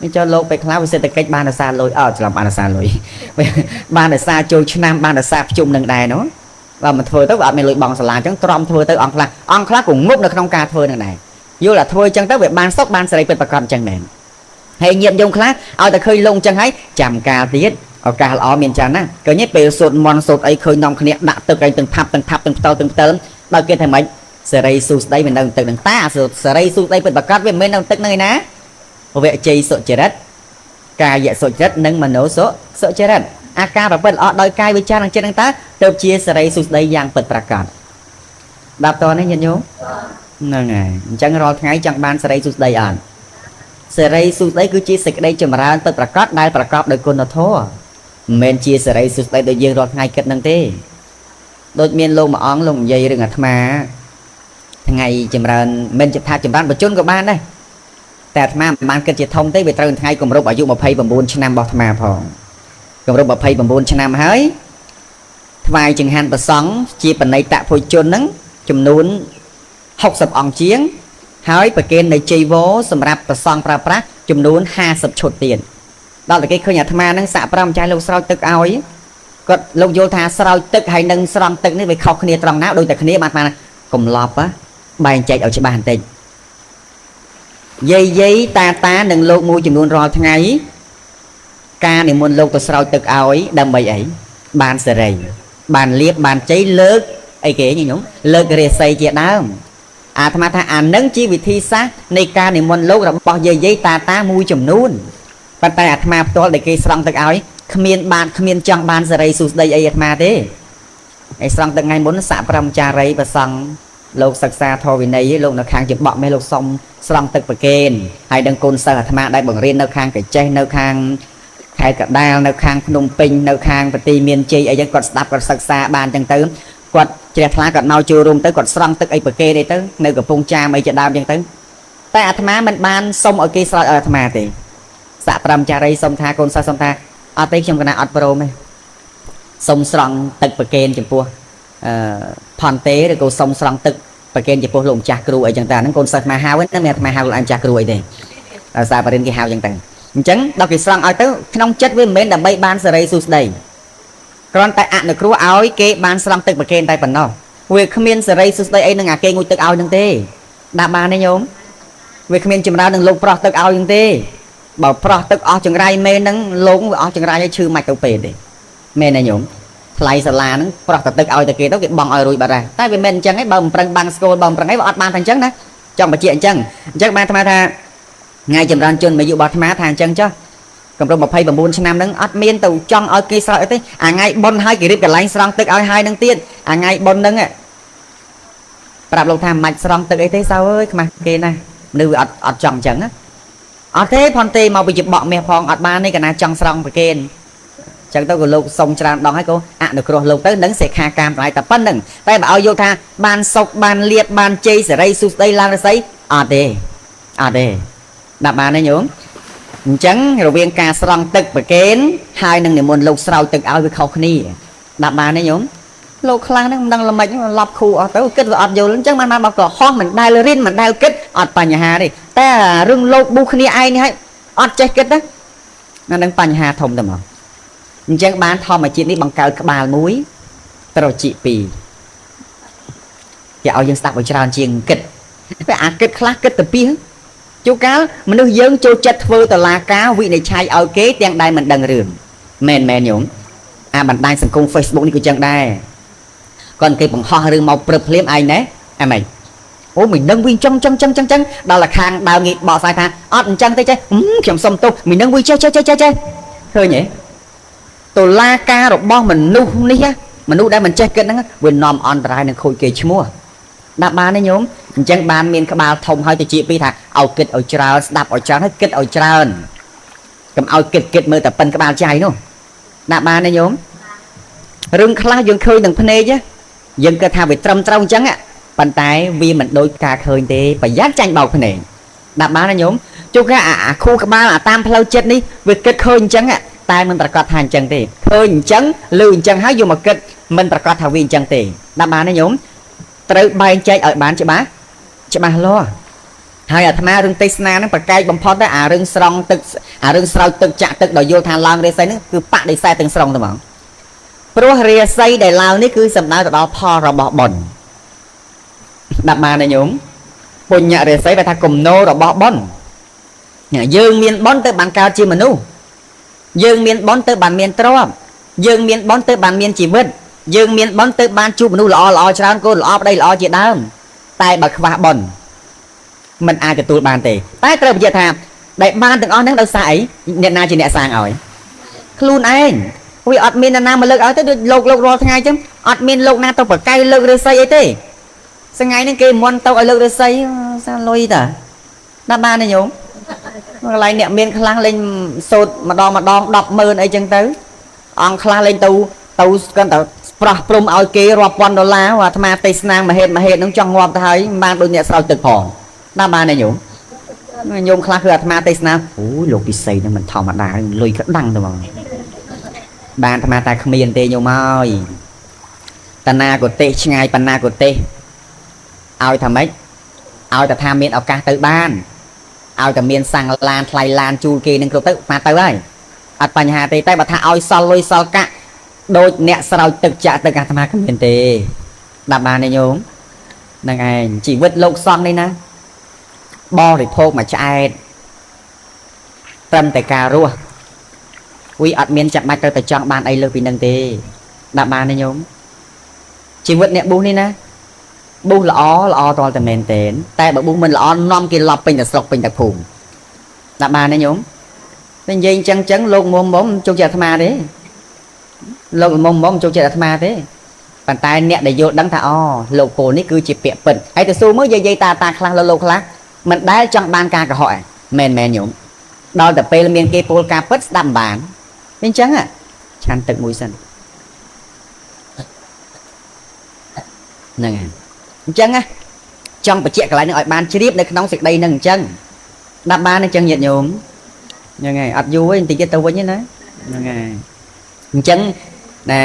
នេះចុះលោកពេលខ្លះវិសេដ្ឋកិច្ចបានអាសាលុយច្រឡំបានអាសាលុយបានអាសាចូលឆ្នាំបានអាសាភ្ជុំនឹងដែរនោះបើមិនធ្វើទៅវាអត់មានលុយបង់សាលាអញ្ចឹងទ្រាំធ្វើទៅអង្គខ្លះក៏ងប់នៅក្នុងការធ្វើនឹងដែរយល់ថាធ្វើអញ្ចឹងទៅវាបានសុខបានសេរីពិតប្រាកដអញ្ចឹងដែរហើយញាតិញោមខ្លះឲ្យតែឃើញលោកអញ្ចឹងហើយចាំកាលទៀតឱកាសល្អមានច្រើនណាស់ឃើញទេពេលសូត្រមន្តសូត្រអីឃើញនាំគ្នាដាក់ទឹកអីទាំងផាប់ទាំងផ្ទល់ដល់គេថាម៉េចសេរីសុស្ដីមិននៅទឹកនឹងតាសេរីសុស្ដីពិតប្រាកដវាមិនមែននៅទឹកនឹងឯណាវជ័យសុចរិតកាយសុចរិតនិងមនោសុចរិតអាការប្រព្រឹត្តល្អដោយកាយវិចារនិងចិត្តនឹងតើទៅជាសេរីសុស្ដីយ៉ាងពិតប្រាកដដល់តនេះញាតិញោមហ្នឹងហើយអញ្ចឹងរាល់ថ្ងៃចង់បានសេរីសុស្ដីអត់សេរីសុស្ដីគឺជាសេចក្តីចម្រើនពិតប្រាកដដែលប្រកបដោយគុណធម៌ men chia sẻ đây sụt đây đôi dương rồi ngày kết năng thế đôi miền lông mà óng lông dây rừng ngặt mà ngày chìm ran men chụp tháp chìm ran bật chôn của ban đâyแต่มามันก็จะท่องได้ไปตรงไงกรมรบอายุมาภัยบำบุญชนะบอธมาพอกรมรบมาภัยบำบุญชนะมาเฮ้ยทำไมจึงหันประสองจีบในตะพจนนั้นจำนวน60องเชียงเฮ้ยประเกณฑ์ในจีโวสำหรับประสองประปรักจำนวน50ชุดเตียนđó là cái khơi nhà thamนั้นสะพรำใจลูกสาวตึกเอาก็ลูกโยธาสาวตึกให้นึงสรองตึกนี่ไปเข้าคณีตรองน้าโดยแต่คณีมากลมลอบáใบใจเอาจะบานเต็งdây ta đừng lột mua chùm luôn rồi thằng ấy ca này muốn lột từ sauตึกเอาđâm bầy ấy bàn sờ rầy bàn liếp bàn cháy lợt ấy kể như nhúng lợt cái xây chuyện đó tham tha nâng chi vị thi sát này ca này muốn lột là bao dây ta mua chùm luôn bàn tay tham to để cái sauตึกเอาkhmiên trong bàn sờ rầy sụt đây ấy tham thế ấy sauตึกngày muốn xả pram trà rầy và xong lột sạc xa thôi vì này lột nó khang chụp bọ mấy lột xong xongตึกประเกณฑ์ให้ดังคนสถามาได้บังเรียนแนวข้างไก่เจ้แนวข้างไข่กระดาษแนวข้างพนมปิงแนวข้างปฏิเมียนจีไอ้ยังกดดับกดศึกษาบานจังตื้อกดเจริญคลากดเนาจูรุมตื้อกดxongตึกไอ้ประเกณฑ์ได้ตื้อแนวกับพงจามไอ้จะดาวจังตื้อแต่อาตมามันบานส่งเอากีสระอาตมาตีสะปรำจารีส่งทาคนส่งทาอาติชมกันนะอัดโปรไหมส่งxongตึกประเกณฑ์จังปัวผ่อนเต้หรือกูส่งxongตึกประเกณฑ์จะพวกลงจากครูไอ้จังต่างนั้นคนสัตว์มาหาวันนั้นแม่มาหาอันจากครูไอ้เด้สายประเด็นกี่หาวจังต่างจังดอกกี่สร้างเอาเต้ขนมจัดเว้นเม้นดับใบบานสไรสุดใดกรอนแต่อันนึกรู้เอาเกบานสร้างตึกประเกณฑ์ใต้ปันนอเวกขมิ้นสไรสุดใดไอ้หนึ่งเกงูตึกเอาจังเต้ดาบานในโยมเวกขมิ้นจำราหนึ่งลงปลอกตึกเอาจังเต้บอกปลอกตึกเอาจังไรเม้นนั้นลงเอาจังไรให้ชื่อไม่เก่าเปรตเด้เม้นในโยมไฟสลานั้นปลอกตึกเอาแต่เกต้องเก็บบองเอารุยบาร์ได้เป็นเมนจังให้บ่มปรังบังสโกลบ่มปรังให้อัดบานทางจังนะจังมาเจียจังจังมาธรรมดาไงจำรันจนมาอยู่บอธรรมะทางจังจ้ะกำลังมาไพ่บ่มบุญชนะนั้นอัดเมียนตู่จังเอาเกสระเต้ไงบนให้กี่ริบกับไลน์สรองตึกเอาให้นั่งเตี้ยไงบนนั่งอ่ะปรับลงทำมัดสรองตึกไอ้เต้เศร้าเอ้ยมาเกนะนึกอัดจังจังอ่ะอัดเต้พอนเต้มาไปหยิบเบาะเมียพองอัดบานนี่กันนะจังสรองไปเกณฑ์จังต้องกูลงส่งจานดองให้กูนึกรัวลงtớiนังเสกหากามไรแต่ปั้นหนึ่งแต่แบบเอาโยธาบานศกบานเลียดบานเจสไรสุดได้ลางได้เดดับมาในโยมจังเราเวียนการสร้างตึกประเกณฑ์haiหนึ่งเนี่ยมันลงสาวตึกเอาไปเขาคนนี้ดับมาในโยมโลกคลางนั่งดังละไม่ยังหลับคู่เอาแต่ก็อัดอยู่แล้วจังมันมาบอกต่อห้องเหมือนได้เลยรินเหมือนได้ก็อัดปัญหาดิแต่เรื่องโลกบุคคลนี้ไอ้นี่ให้อัดใจก็ได้นั่นดังปัญหาทมแต่หมอจังบ้านทอมาจีนี่บังเกิดกบาลมุ้ยตลอดจีปีจะเอายังสักไปจานเชียงกิดไปอ่านกิดคลากิดแต่ปีจูก้ามนุษย์ยังโจจัดเฟอร์ตลาก้าวิในชายเอาเกตยังได้มันดังเรื่องแมนหยุ่งบันไดสังคม Facebook นี่กูจังได้ก่อนเก็บบังห่อเรื่องเมาเปลือกเพลียมไอ้เนะไอ้ไหมโอ้mình nâng viênจังđó là khang đào nghị bỏ sai thaจังtay chơi kiểm xong tôi mình nâng viên chơi thôi nhỉตัวลากาหรอกบ้องมันนุ่มนี่ฮะมันนุ่มได้มันเช็คกันนั่งเว้นนอมออนไลน์นั่งคุยเกี่ยชั่วดับบานนี่โยมจังบานเมียนขบาทงให้ตัวจีปีถ่าเอาเกิดเอาจราดับเอาจราให้เกิดเอาจรากับเอาเกิดมือแต่เป็นขบาใจนู่นดับบานนี่โยมเรื่องคลายังเคยหนึ่งพันเอยังกระทำไปตรำจังอ่ะปันตายวีมันโดยกาเคยเตะไปยักจังเบาพันเอดับบานนี่โยมจุกะคู่ขบาตามพลาวเจ็ดนี่เวกเกิดเคยจังอ่ะตายมันประกอบทางจังตีเคยจังลืมจังหาอยู่มาเกิดมันประกอบทวินจังตีดับบานนี่โยมตรึกใบใจởบ้านจะบ้าล้อให้อาตมาเรื่องติสนานั่นประกายบำพอได้เรื่องสรองตึกเรื่องสรองตึกจะตึกโดยโยธาลางเรไซนั่นคือปะได้ใส่ตึงสรองตัวมั้งเพราะเรไซได้ลาวนี่คือสำนักต่อพอระบอบบ่นดับมาในโยมปุ่นเนี่ยเรไซไปทางกลุ่มโนระบอบบ่นเนี่ยยืงเมียนบ่นตึกบางกาวจีมันนู่ยืงเมียนบ่นตึกบางเมียนตรอบยืงเมียนบ่นตึกบางเมียนจีวิตยืงเมียนบ่นตึกบางจูมันนู่หล่อชราโกหล่อได้หล่อจีดาวตายบักว่าบ่นมันอาจจะตูบานเตะใต้เติมจะทำได้บานถึงอ้อนนั่งเราใส่เนี่ยนาจีเนี่ยสางอ่อยครูนเองวิอดมินนามาเลิกเอาแต่โลกรอทั้งไงจังอดมินโลกนาตัวเปิดใกล้เลิกเลยใส่ไอ้เต้สังไงนั่นเกมวันตัวไอ้เลิกเลยใส่ซาลอยแต่หน้าบ้านนี่โยมอะไรเนี่ยเมียนคลังเล่นโสดมาดองดับเมินไอ้จังเต้ អង្គខ្លះលេងទៅកាន់តែប្រោះព្រំឲ្យគេរាប់ពាន់ដុល្លារអាត្មាទេសនាមហេតុហ្នឹងចង់ងាប់ទៅហើយមិនបានដូចអ្នកស្រោចទឹកផងណាបានទេញោមខ្លះគឺអាត្មាទេសនាអូយលោកពិសីហ្នឹងមិនធម្មតាលុយក្តាំងទៅហ្មងបានអាត្មាតែគ្មានទេញោមអើយតាណាក៏ទេសឆ្ងាយបណ្ណាក៏ទេសឲ្យថាម៉េចឲ្យតែថាមានឱកាសទៅបានឲ្យតែមានសាំងឡានថ្លៃឡានជូលគេនឹងគ្រប់ទៅមកទៅហើយអត់បញ្ហាទេតែបើថាឲ្យសល់លុយសល់កាក់ដូចអ្នកស្រោចទឹកចាក់ទឹកអាត្មាគ្មានទេដាប់បានទេញោមហ្នឹងឯងជីវិតលោកសង្ឃនេះណាបរិភោគមួយឆ្អែតត្រឹមតែការរស់វីអត់មានចាំបាច់ទៅចង់បានអីលើសពីនឹងទេដាប់បានទេញោមជីវិតអ្នកប៊ូនេះណាប៊ូល្អតតែមែនទេតែបើប៊ូមិនល្អនាំគេឡប់ពេញតែស្រុកពេញតែភូមិដាប់បានទេញោមតែនិយាយអញ្ចឹងលោកមុំជោគជ័យអាត្មាទេលោកមុំជោគជ័យអាត្មាទេប៉ុន្តែអ្នកដែលយល់ដឹងថាអូលោកពូនេះគឺជាពាក្យពិតហើយទៅសួរមើលយាយតាខ្លះលោកខ្លះមិនដែលចង់បានការកុហកមែនញោមដល់តែពេលមានគេពោលការពិតស្ដាប់មិនបានអញ្ចឹងឆាន់ទឹកមួយសិនហ្នឹងហើយអញ្ចឹងចង់បញ្ជាក់កន្លែងនេះឲ្យបានជ្រាបនៅក្នុងសេចក្តីហ្នឹងអញ្ចឹងដាប់បានអញ្ចឹងញាតិញោមហ្នឹងហើយអត់យូរទេបន្តិចទៀតទៅវិញណាហ្នឹងហើយអញ្ចឹងណែ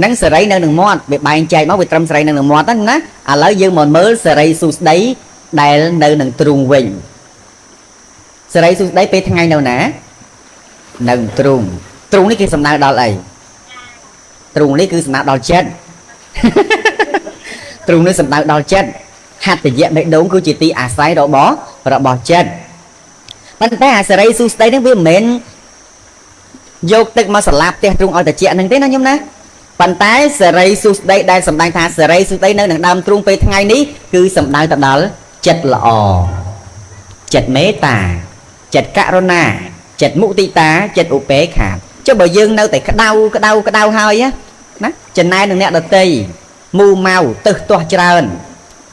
នឹងសេរីនៅនឹងមាត់វាបែងចែកមកវាត្រឹមសេរីនៅនឹងមាត់ហ្នឹងណាឥឡូវយើងមកមើលសេរីសុស្ដីដែលនៅនឹងទ្រូងវិញសេរីសុស្ដីពេលថ្ងៃនៅណានៅទ្រូងនេះគេសំដៅដល់អីទ្រូងនេះគឺសំដៅដល់ចិត្តទ្រូងនេះសំដៅដល់ចិត្តហត្ថយៈបេះដូងគឺជាទីអាស្រ័យរបស់ចិត្តប៉ុន្តែអាសេរីសុស្ដីនេះវាមិនមែនយកទឹកមកស្លាប់ផ្ទះទ្រូងឲ្យត្រជាក់ហ្នឹងទេណាញោមណាប៉ុន្តែសេរីសុស្ដីដែលសម្ដែងថាសេរីសុស្ដីនៅនឹងដើមទ្រូងពេលថ្ងៃនេះគឺសំដៅទៅដល់ចិត្តល្អចិត្តមេត្តាចិត្តករុណាចិត្តមុទិតាចិត្តឧបេក្ខាចុះបើយើងនៅតែក្តៅហើយណាចំណែកនឹងអ្នកដតីមូម៉ៅទឹះទាស់ច្រើន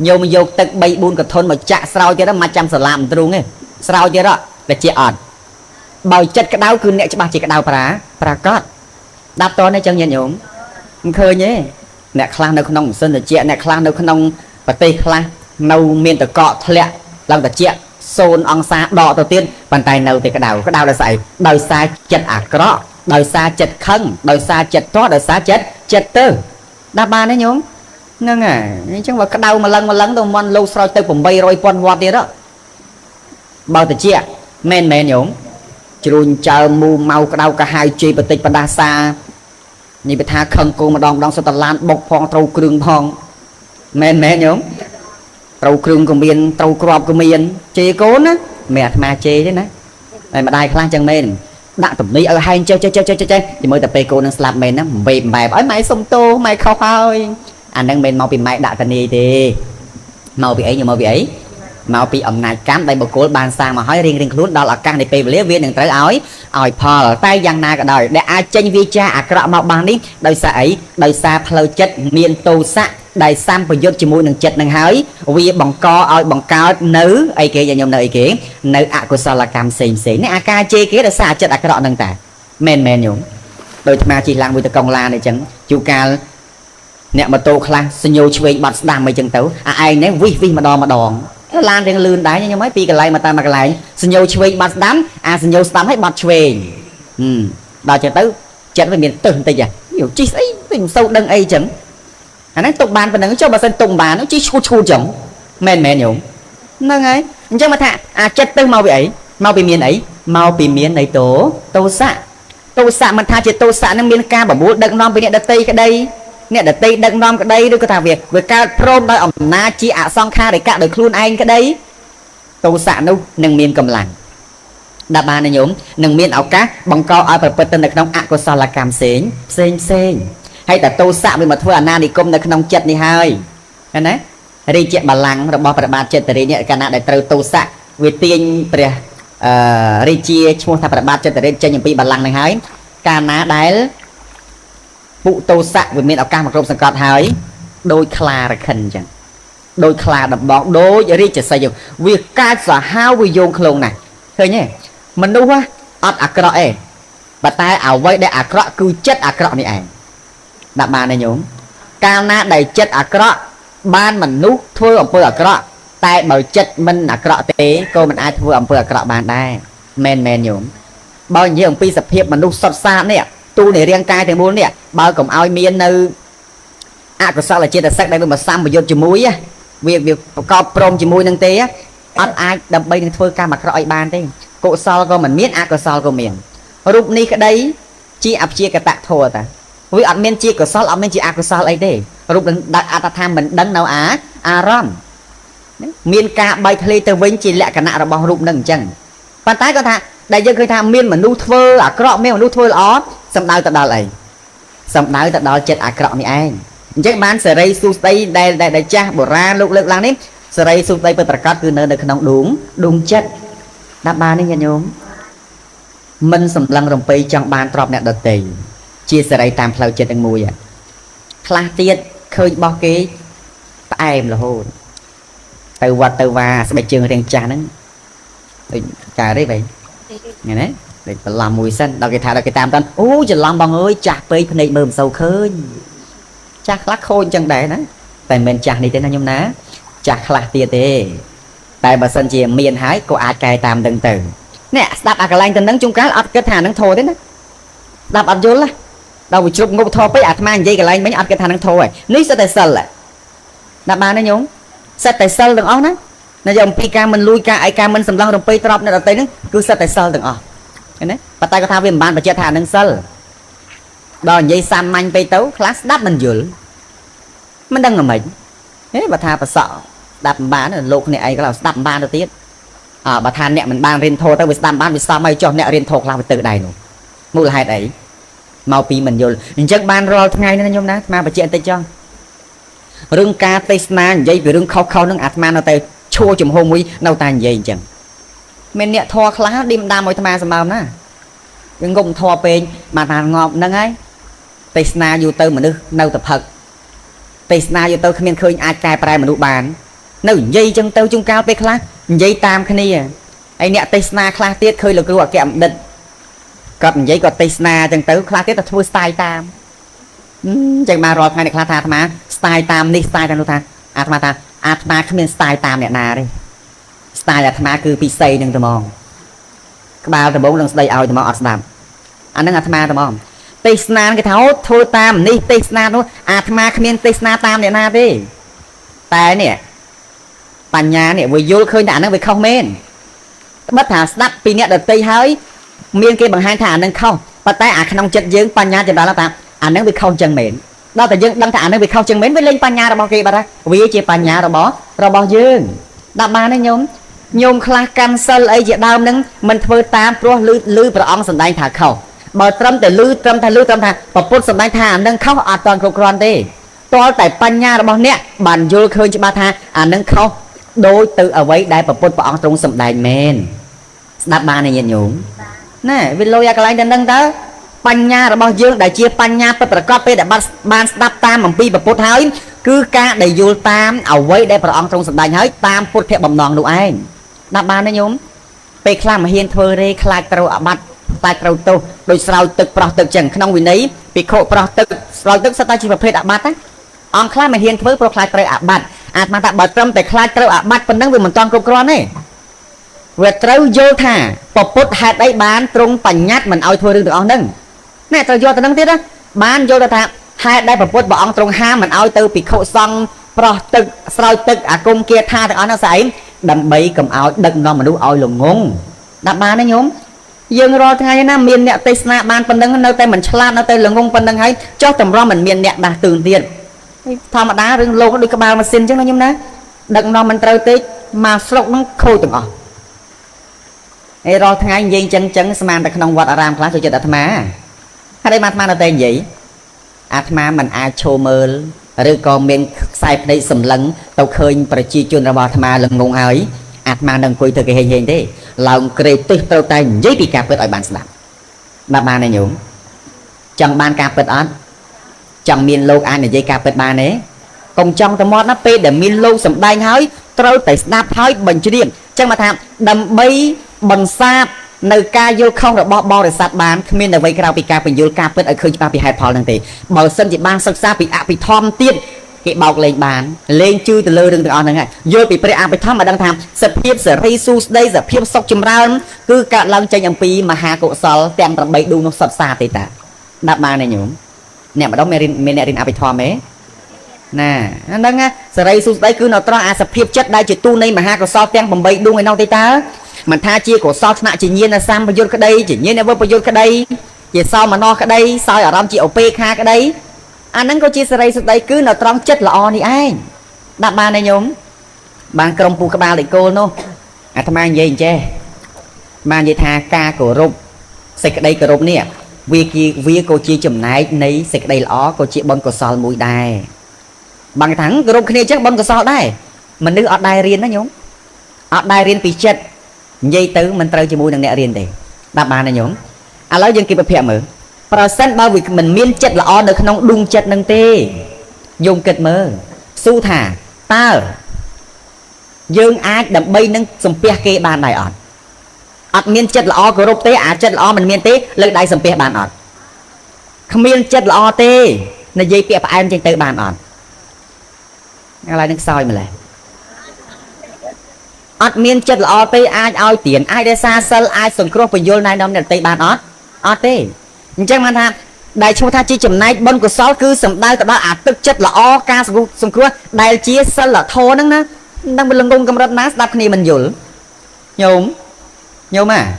ញោមយកទឹក3 4កធុនមកចាក់ស្រោចទៀតមកចាំស្លាប់ទ្រូងទេស្រោចទៀតតែជាអត់បើចិត្តក្តៅគឺអ្នកច្បាស់ជាក្តៅប្រាកដដាប់តនេះចឹងញាតិញោមមិនឃើញទេអ្នកខ្លះនៅក្នុងសិនតិចអ្នកខ្លះនៅក្នុងប្រទេសខ្លះនៅមានតកកធ្លាក់ឡើងតិច0 អង្សាដកទៅទៀតប៉ុន្តែនៅតែក្តៅដោយសារដោយសារចិត្តអាក្រក់ដោយសារចិត្តខឹងដោយសារចិត្តទាស់ដោយសារចិត្តទៅដាប់បានទេញោមហ្នឹងហើយអញ្ចឹងបើក្តៅម្លឹងទៅមិនលោកស្រោចទៅ800,000 វ៉ាត់ទៀតបើតិចមែនញោមជ្រួញចើមូម៉ៅក្តៅកាហាយជ័យបតិចបដាសានេះបើថាខឹងគោម្ដងសុទ្ធតែឡានបុកផងត្រូវគ្រឿងផងមែនញោមត្រូវគ្រឿងក៏មានត្រូវក្របក៏មានជេរកូនណាមិនអាត្មាជេរទេណាតែម្ដាយខ្លះចឹងមែនដាក់ទំនីឲ្យហែងចេះជាមួយតែពេលកូននឹងស្លាប់មែនណាបែបឲ្យម៉ែសុំទោសម៉ែខុសហើយអានឹងមិនមកពីម៉ែដាក់តានីទេមកពីអីមកពីអំណាចកម្មដែលបុគ្គលបានសាងមកហើយរៀងខ្លួនដល់ឱកាសនៃពេលវេលាវានឹងត្រូវឲ្យផលតែយ៉ាងណាក៏ដោយដែលអាចចេញវាចាអាក្រក់មកបាននេះដោយសារអីដោយសារផ្លូវចិត្តមានទោសៈដែលសម្ពយុទ្ធជាមួយនឹងចិត្តនឹងហើយវាបង្កឲ្យបង្កើតនៅអីគេញោមនៅអីគេនៅអកុសលកម្មផ្សេងនេះអាការជេរគេដោយសារចិត្តអាក្រក់ហ្នឹងតាមែនញោមដោយអាត្មាជិះឡើងមួយតកង់ឡានអញ្ចឹងយូរកាលអ្នកម៉ូតូខ្លះសញ្ញោឆ្វេងបាត់ស្ដាំអីចឹងទៅអាឯងនេះវិសម្ដងឡានរៀងលឿនដែរញោមហើយពីកន្លែងមកតាមកកន្លែងសញ្ញោឆ្វេងបាត់ស្ដាំអាសញ្ញោស្ដាំឲ្យបាត់ឆ្វេងដល់ចឹងទៅចិត្តវាមានទឹះបន្តិចជិះស្អីមិនសូវដឹងអីចឹងអាហ្នឹងទុកបានប៉ុណ្្នឹងចុះបើសិនទុកបានជិះឈូតចឹងមែនញោមហ្នឹងហើយអញ្ចឹងមកថាអាចិត្តទៅមកពីអីមកពីមានអីមកពីមាននៃទោសៈមិនថាជាទោសៈនឹងមានការបបួលដឹកនាំពីអ្នកដតីក្តីអ្នកដតីដឹកនាំក្តីឬក៏ថាវាកើតព្រមដោយអំណាចជាអសង្ខារិកៈដោយខ្លួនឯងក្តីទោសៈនោះនឹងមានកម្លាំងដាក់បានញោមនឹងមានឱកាសបង្កឲ្យប្រព្រឹត្តទៅនៅក្នុងអកុសលកម្មផ្សេងហើយតែទោសៈវាមកធ្វើអាណានិគមនៅក្នុងចិត្តនេះហើយណារាជបល្ល័ង្ករបស់ព្រះបាទចតុរាជនេះកាលណាដែលត្រូវទោសៈវាទាញព្រះរាជាឈ្មោះថាព្រះបាទចតុរាជចេញអំពីបល្ល័ង្កនឹងហើយកាលណាដែលពុទោសៈវាមានឱកាសមកគ្រប់សង្កត់ហើយដោយខ្លារខិនអញ្ចឹងដោយខ្លាដំបងដោយរាជសីវាកាចសាហាវវាយោងខ្លងណាស់ឃើញទេមនុស្សអត់អាក្រក់ទេ bà ta ảo vây để ạc rọ cứ chất ạc rọ này ảnh đạp bà này nhúng cao na đầy chất ạc rọ ban mình nút thua ẩm phơ ạc rọ tại bởi chất mình ạc rọ tế cô mình ai thua ẩm phơ ạc rọ bàn đây men nhúng bao nhiêu ông pi sập hiệp mình nút sọt xa nè tu để riêng cai thì muốn nè bao cùng ao miên nơi có sao là chia là sắc đây mà xăm mà vô chùm muối á việc có prom chùm muối nâng tế á ai đâm bayនឹងធ្វើការមកក្រោយបានទេកុសលក៏មិនមានអកុសលក៏មានរូបនេះក្តីជាអព្យាកតធម៌តាវាអត់មានជាកុសលអត់មានជាអកុសលអីទេរូបនឹងអត្តថាមិនដឹងនៅអារម្មណ៍មានការបែកធ្លាយទៅវិញជាលក្ខណៈរបស់រូបនឹងអញ្ចឹងប៉ុន្តែគាត់ថាដែលយើងឃើញថាមានមនុស្សធ្វើអាក្រក់មានមនុស្សធ្វើល្អសំដៅទៅដល់អីសំដៅទៅដល់ចិត្តអាក្រក់នេះឯងអញ្ចឹងបានសេរីសុស្ដីដែលចាស់បុរាណលោកលើកឡើងនេះសេរីសុស្ដីពិតប្រាកដគឺនៅក្នុងដួងចិត្តដាក់បាននេះញាតិញោមមិនសម្លឹងរំពេចង់បានទ្រព្យអ្នកដទៃជាសេរីតាមផ្លូវចិត្តទាំងមួយខ្លះទៀតឃើញបោះគេផ្អែមរហូតទៅវត្តទៅវាស្បែកជើងរៀងចាស់ហ្នឹងដូចការទេបែរnghe đấy để làm mùi xanh đâu cái thà đâu cái tam tân ô chỉ làm bằng ơi chặt pe này bơm sâu khơi chặt lắc khôi chân đấy đó tại mình chặt này thế nào nhung ná chặt là tia tê tại bà sân chỉ miền hái có ai cài tam đừng từ nè đạp à cái lanh tên nắng chung cá cái thà nắng thô đấy nè đạp ăn vô là đâu bị chụp ngục thô với ạt mang dây cái lanh mấy ăn cái thà nắng thô rồi ní sẽ tại sân lại đạp ba nó nhung sẽ tại sân đừng áo nó nó dòng pika mình lui ca ai ca mình sầm lăng đồng pi trọc nó tới nó cứ sẽ tại sân đừng cái đấy bà tay có thao viên bàn và chết thà nâng sân đò dây san manh pi tấu class đáp mình dữ mình đang ở mình thế bà tha bà sợ đạp bán ở lục này ai có là đạp ban đầu tiên bà tha nè mình ban riêng thô tao bị đạp ban vì sao mày cho nè riêng thô làm từ này nữa mua là hai đấy mau pi mình vô chắc ban rồi ngày nên nhôm ná mà bà chuyện tay cho rừng ca tây na dây về rừng khâu nó ạt man nó tay chua chùm hôm ấy nâu tan gì chẳng mình nè thò khá đêm đam môi tham sao nè nhưng gồng thò pe mà thằng ngọt nâng ấy tây na vô tư mà nước nâu tập thật tây na vô tư không khơi ai cài prai mà nụ bàn nâu dây chân tâu chung cao pe khá dây tam khani à ai nè tây na khá tiết khơi là cứ gọi kẹm định còn dây còn tây na chân tâu khá tiết là thua style tam chẳng mà rồi hai này khá tha mà style tam đi style tam tha mà ta atma không nên style tam nè nà đi style atma cứ bị xây nâng tầm mòn các bạn tầm 4 lần xây ao tầm mòn đàm anh đang atma tầm mòn tây snan cái tháo thôi tam đi tây snan nó atma không nên tây snan tam nè nà đi tại nè bàn nhà nè vừa vô khơi đạn nó về không men bất thà snap pi nè đợt tây hơi miên kia bằng hai thả nâng không và tay không chất dưỡng bàn nhà thì đó là ta nó về không chân mền đó tại dân đăng thả nó bị không chừng mến với lên nhà rồi bao kia bà ra vì chỉ nhà rồi bỏ dương đạp ba nó nhôm khla cancel ấy chuyện đau nâng mình thưa tam pro lư pro ông sần đánh thả khẩu bờ trâm để lư trâm thả và phút sần đánh thả nâng khóc toàn cục ron đi to tại nhà rồi bao nè bàn vô khơi cho ba tha nâng khóc đôi từ ở vậy đây và phút pro ông trong sần đánh men đạp ba này nhìn nhúng nè vì lôi cái lại nâng đó nhàរបស់យើងដែលជាបញ្ញាពិតប្រាកដពេលដែលបានស្ដាប់តាមអំពីពុទ្ធហើយគឺការដែលយល់តាមអ្វីដែលព្រះអង្គទ្រង់សម្ដែងហើយតាមពុទ្ធបំណងនោះឯងដាក់បានទេញោមពេលខ្លះមកហ៊ានធ្វើរេខ្លាចត្រូវអាបត្តិខ្លាចត្រូវទោសដោយស្រោចទឹកប្រោះទឹកចឹងក្នុងវិន័យភិក្ខុប្រោះទឹកស្រោចទឹកសិតតែជាប្រភេទអាបត្តិណាអង្គខ្លះមកហ៊ានធ្វើព្រោះខ្លាចត្រូវអាបត្តិអាត្មាថាបើត្រឹមតែខ្លាចត្រូវអាបត្តិប៉ុណ្ណឹងវាមិនតាន់គ្រប់គ្រាន់ទេវាត្រូវយល់ថាពុទ្ធហេតុអីបានទ្រង់បញ្ញត្តិមិនឲ្យធ្វើរឿងទាំងអស់ហ្នឹងnè tôi vô từ nâng tiết đó ban vô ta hai đây bà bà ông trong ha mình ao từ bị khổ xong pro tự soi tự cung kia tha từ nó xảy đầm bấy cầm áo đừng nó mà đu oi lùng ngôn đạp ba nó nhóm dương rồi ngay na miền nẹt tây na ban phần nâng nơi tay mình chlan nó tay lùng ngôn phần nâng ấy cho tầm ro mình miền nẹt đạt tường tiền thò mà đá rừng lô nó đi cái bao mà xin chứ nó nhóm đó đừng nó mình trâu tết mà sọc nó khôi từng rồi ngay gì chân chân man tại không vật aram class cho đặt má đây mà nó tên gì atma mình ai chô mơ rồi còn miền sai đây sầm lấn tàu khơi và chi chuyên ra bò atma lần ngôn ấy atma đang quay từ cái hình thế lòng kề tư tàu tay giấy bị cạp ở bàn sạp ba ba này nhúng chẳng ban cạp ở chẳng miền lâu ai này dây cạp ba này còn trong tàu mót nó pe để miền lâu sầm đai hói trâu tại snap hói bình chỉ điểm chẳng mà tham đầm bay bằng sạp នៅការយល់ខុសរបស់បរិស័ទបានគ្មានអ្វីក្រៅពីការបញ្យល់ការពិតឲ្យឃើញច្បាស់ពីហេតុផលហ្នឹងទេបើសិនជាបានសិក្សាពីអភិធម្មទៀតគេបោកលេងបានលេងជឿទៅលើរឿងទាំងអស់ហ្នឹងហើយយល់ពីព្រះអភិធម្មឲ្យដឹងថាសភាពសេរីសួស្ដីសភាពសុខចម្រើនគឺកើតឡើងចេញអំពីមហាកុសលទាំង8ដួងនោះសុទ្ធសាធទេតាដាក់បានទេញោមអ្នកម្ដងមានអ្នករៀនអភិធម្មទេណាហ្នឹងសេរីសួស្ដីគឺនៅត្រង់អាសភាពចិត្តដែលជាទូនៃមហាកុសលទាំង8ដួងឯនោះទេតើមិនថាជាកុសលថ្នាក់ជាញាណសម្បយុទ្ធក្តីជាញាណវិបយុទ្ធក្តីជាសោមនស្សក្តីសោយអារម្មណ៍ជាឧបេក្ខាក្តីអាហ្នឹងក៏ជាសេរីសួស្ដីគឺនៅត្រង់ចិត្តល្អនេះឯងដាក់បានទេញោមបានក្រុមពូក្បាលលេខគោលនោះអាត្មានិយាយអញ្ចេះបាននិយាយថាការគោរពសេចក្តីគោរពនេះវាក៏ជាចំណែកនៃសេចក្តីល្អក៏ជាបុណ្យកុសលមួយដែរbằng thẳng group kia chắc bon có sao đây mình nước ở đây riêng đó nhúng ở đây riêng vì chết dây tứ mình chơi cho mui đằng nẹ riêng thì đáp bàn này nhúng à lấy dân kịp bập mở percent bao việc mình miên chết là on được không đung chết nâng tê dùng kịch mơ su thả ta dương ai đầm bay nâng sầm pe kê bàn này ọt ọt miên chết là o của rốt tê à chết là o mình miên tê lên đây sầm pe bàn ọt không miên chết là o tê là dây pe phải em trên tới bàn ọt lại nước soi mà lại ọt miên chết là o tê ai ao tiền ai để xa sân ai sừng crop và vô này đông để tây bàn ọt ọt tê chắc mà tha đại chúng ta chỉ chấm này bên của sáu cứ sầm đai tập đã tức chất là o ca sừng crop đại chia sân là thô nắng đó đang bên lưng công cầm đất nát đập này mình dùl nhôm nhôm à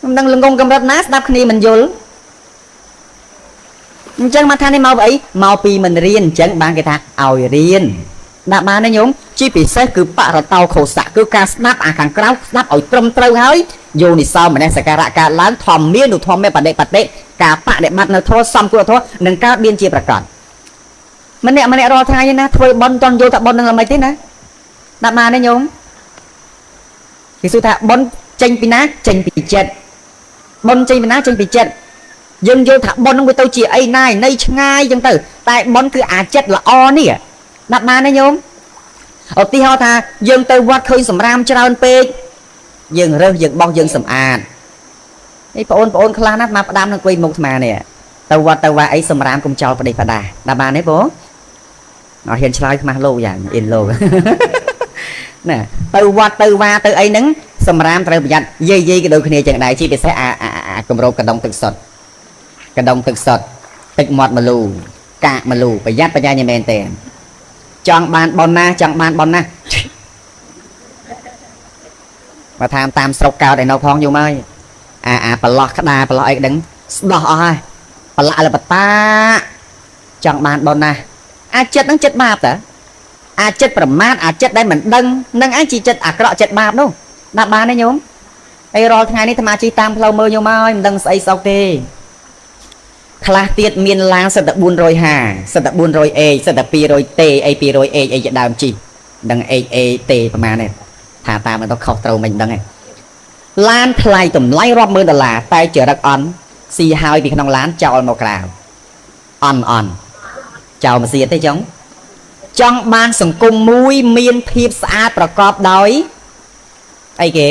đang lưng công cầm đất nát đập này mình dùl chẳng mà than đi mau vậy mau pi mình riêng chẳng bạn cái ta ao riêng đạp ba nó nhúng chi bị xe cứ bạ rồi tàu khổ xạ cứ ca snap à càng kéo snap ở trong trâu hơi dù thì sao mà đang sẽ cả láng thòm miên được thòm mẹ bật đệ cả bạ đệ mặt nó thôi xong cũng thôi nâng cao biên chia bạc còn mình nè rồi thay na thôi bon toàn vô tập bon đừng làm mấy thế nè đạp ba nó nhúng thì sự thật bon tranh pi nát tranh pi chết bon tranh pi nát tranh pi chết dân vô thả bon nó tôi chỉ ai này nay ngay dân từ tại bon cứ chết là o nè đặt mà này nhôm ở tí ho tha dân từ quạt khơi sầm ram cho hơn pe dân rơi dân bon dân sầm ấy ôn khla nát mà đam nó quay một mà nè tàu quạt ấy sầm ram cùng cho vào đây phải đà đặt mà đấy bố nó hiện slide mà lâu dạng in lâu nè tàu quạt từ ấy nứng sầm ram từ giặt dây cái đôi kia chẳng đại chi bị sẽ cầm rô cả đông thực sọt tịch mọt mà lù cả mà lù phải dắt vào nhà mền tiền chọn bàn bon na và tham tam sọc cao để nấu phong vô mai bà lọt đà bà lọt ấy đứng đỏ ai bà lại là bà ta chọn bàn bon na chết nó chết bạp hả chết bẩm mát chết đây mình nâng ai chỉ chết cọ chết bạp đâu đạp bàn đấy nhúng đây rồi ngày nay tham chi tam lâu mơ vô mai mình đừng xây sau tê khá tiết miên lang sẽ tập buôn rồi hà sẽ tập buôn rồi e sẽ tập pi rồi t a pi rồi e đàm chi đằng e t mà này thả ta mà nó khóc trâu mình đằng này lan thay tùm lấy rộp mưa là tay chờ đặc on si hai bị nông lán chào một cào on chào mà xịt thấy chống trong ban sừng cung mũi miên thiệp xaประกอบដោយអីគេ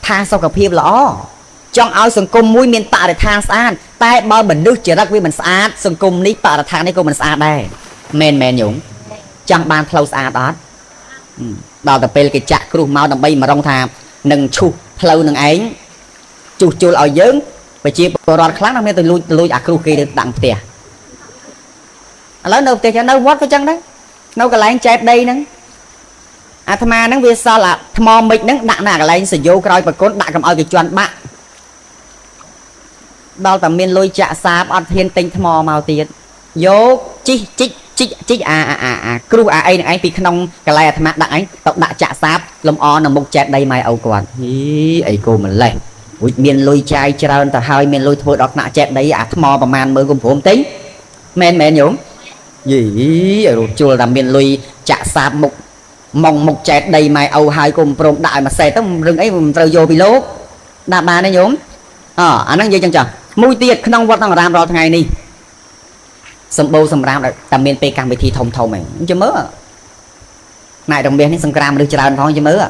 ថាសុខភាពល្អចង់ឲ្យសង្គមមួយមានបរិស្ថានស្អាតតែបើមនុស្សចរិតវាមិនស្អាតសង្គមនេះបរិស្ថាននេះក៏មិនស្អាតដែរមែនញោមចង់បានផ្លូវស្អាតអត់ដល់តែពេលគេចាក់គ្រោះមកដើម្បីមករងថានឹងឈូសផ្លូវនឹងឯងជួសជុលឲ្យយើងប្រជាពលរដ្ឋខ្លះនៅមានទៅលួចអាគ្រោះគេទៅដាក់ផ្ទះឥឡូវនៅផ្ទះចឹងនៅវត្តក៏ចឹងដែរនៅកន្លែងចែកដីហ្នឹងអាត្មាហ្នឹងវាសល់អាថ្មមិចហ្នឹងដាក់នៅកន្លែងសយោក្រោយប្រគុណដាក់កុំឲ្យគេជន់បាក់ដល់តែមានលុយចាក់សាបអត់ហ៊ានទិញថ្មមកទៀតយកជីកគ្រូអីនឹងឯងពីក្នុងកន្លែងអាត្មាដាក់ឯងទៅដាក់ចាក់សាបលំអនៅមុខចែកដីម៉ែឪគាត់អីគោម្លេះរួចមានលុយចាយច្រើនទៅហើយមានលុយធ្វើដល់ថ្នាក់ចែកដីអាថ្មប្រមាណមើលគុំព្រមទិញមែនញោមយីឲ្យរូបជួលតែមានលុយចាក់សាបមុខចែកដីម៉ែឪហើយគុំព្រមដាក់ឲ្យមួយសេតទៅរឿងអីមិនត្រូវយកពីលោកដាក់បានទេញោមអាហ្នឹងនិយាយចឹងចាមួយទៀតក្នុងវត្តអារាមរាល់ថ្ងៃនេះសម្បូរសម្រាមតែមានពេលកម្មវិធីធំឯងចាំមើលណែរំមាសនេះសង្គ្រាមមនុស្សច្រើនផងចាំមើល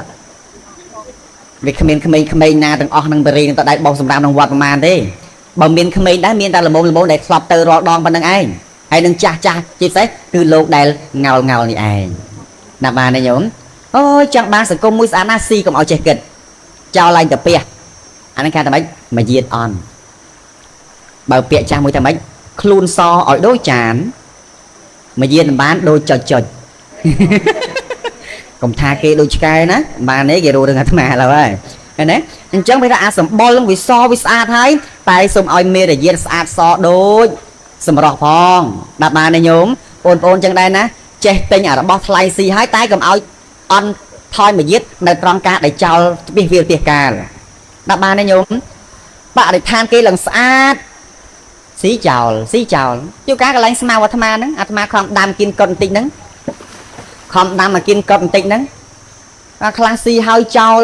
vìក្មេងណាទាំងអស់នឹងបរិនឹងតដៃបោះសម្រាប់ក្នុងវត្តប្រមាណទេបើមានក្មេងដែរមានតែល្មមដែលធ្លាប់ទៅរាល់ដងប៉ុណ្្នឹងឯងហើយនឹងចាស់ជាពិសេសគឺលោកដែលងោលនេះឯងណាស់បានទេញោមអូយចង់បានសង្គមមួយស្អាតណាស់ស៊ីកុំឲ្យចេះគិតចោលឡើងទៅផ្ទះអានេះគេថាម៉េចមកយាតអន់បើពាក្យចាស់មួយថាម៉េចខ្លួនសឲ្យដូចចានមកយាតបានដូចចុចកុំថាគេដូចឆ្កែណាបានទេគេរੂរឿងអាត្មាឡើយហើយឃើញទេអញ្ចឹងវាថាអាសម្បុរនឹងវាសវាស្អាតហើយតែសូមឲ្យមេរយាទស្អាតសដូចសម្រស់ផងដាក់បានទេញោមបងប្អូនចឹងដែរណាចេះទិញអារបស់ថ្លៃស៊ីហើយតែកុំឲ្យអន់ថយមួយយាទនៅត្រង់ការដែលចោលស្បៀសវាលផ្ទះកាលដាក់បានទេញោមបរិស្ថានគេឡើងស្អាតស៊ីចោលជួការកន្លែងស្មៅអាត្មាហ្នឹងអាត្មាខំដាំគៀនកុដបន្តិចហ្នឹងខំដាំមកគៀនកុដបន្តិចហ្នឹងខ្លះស៊ីហើយចោល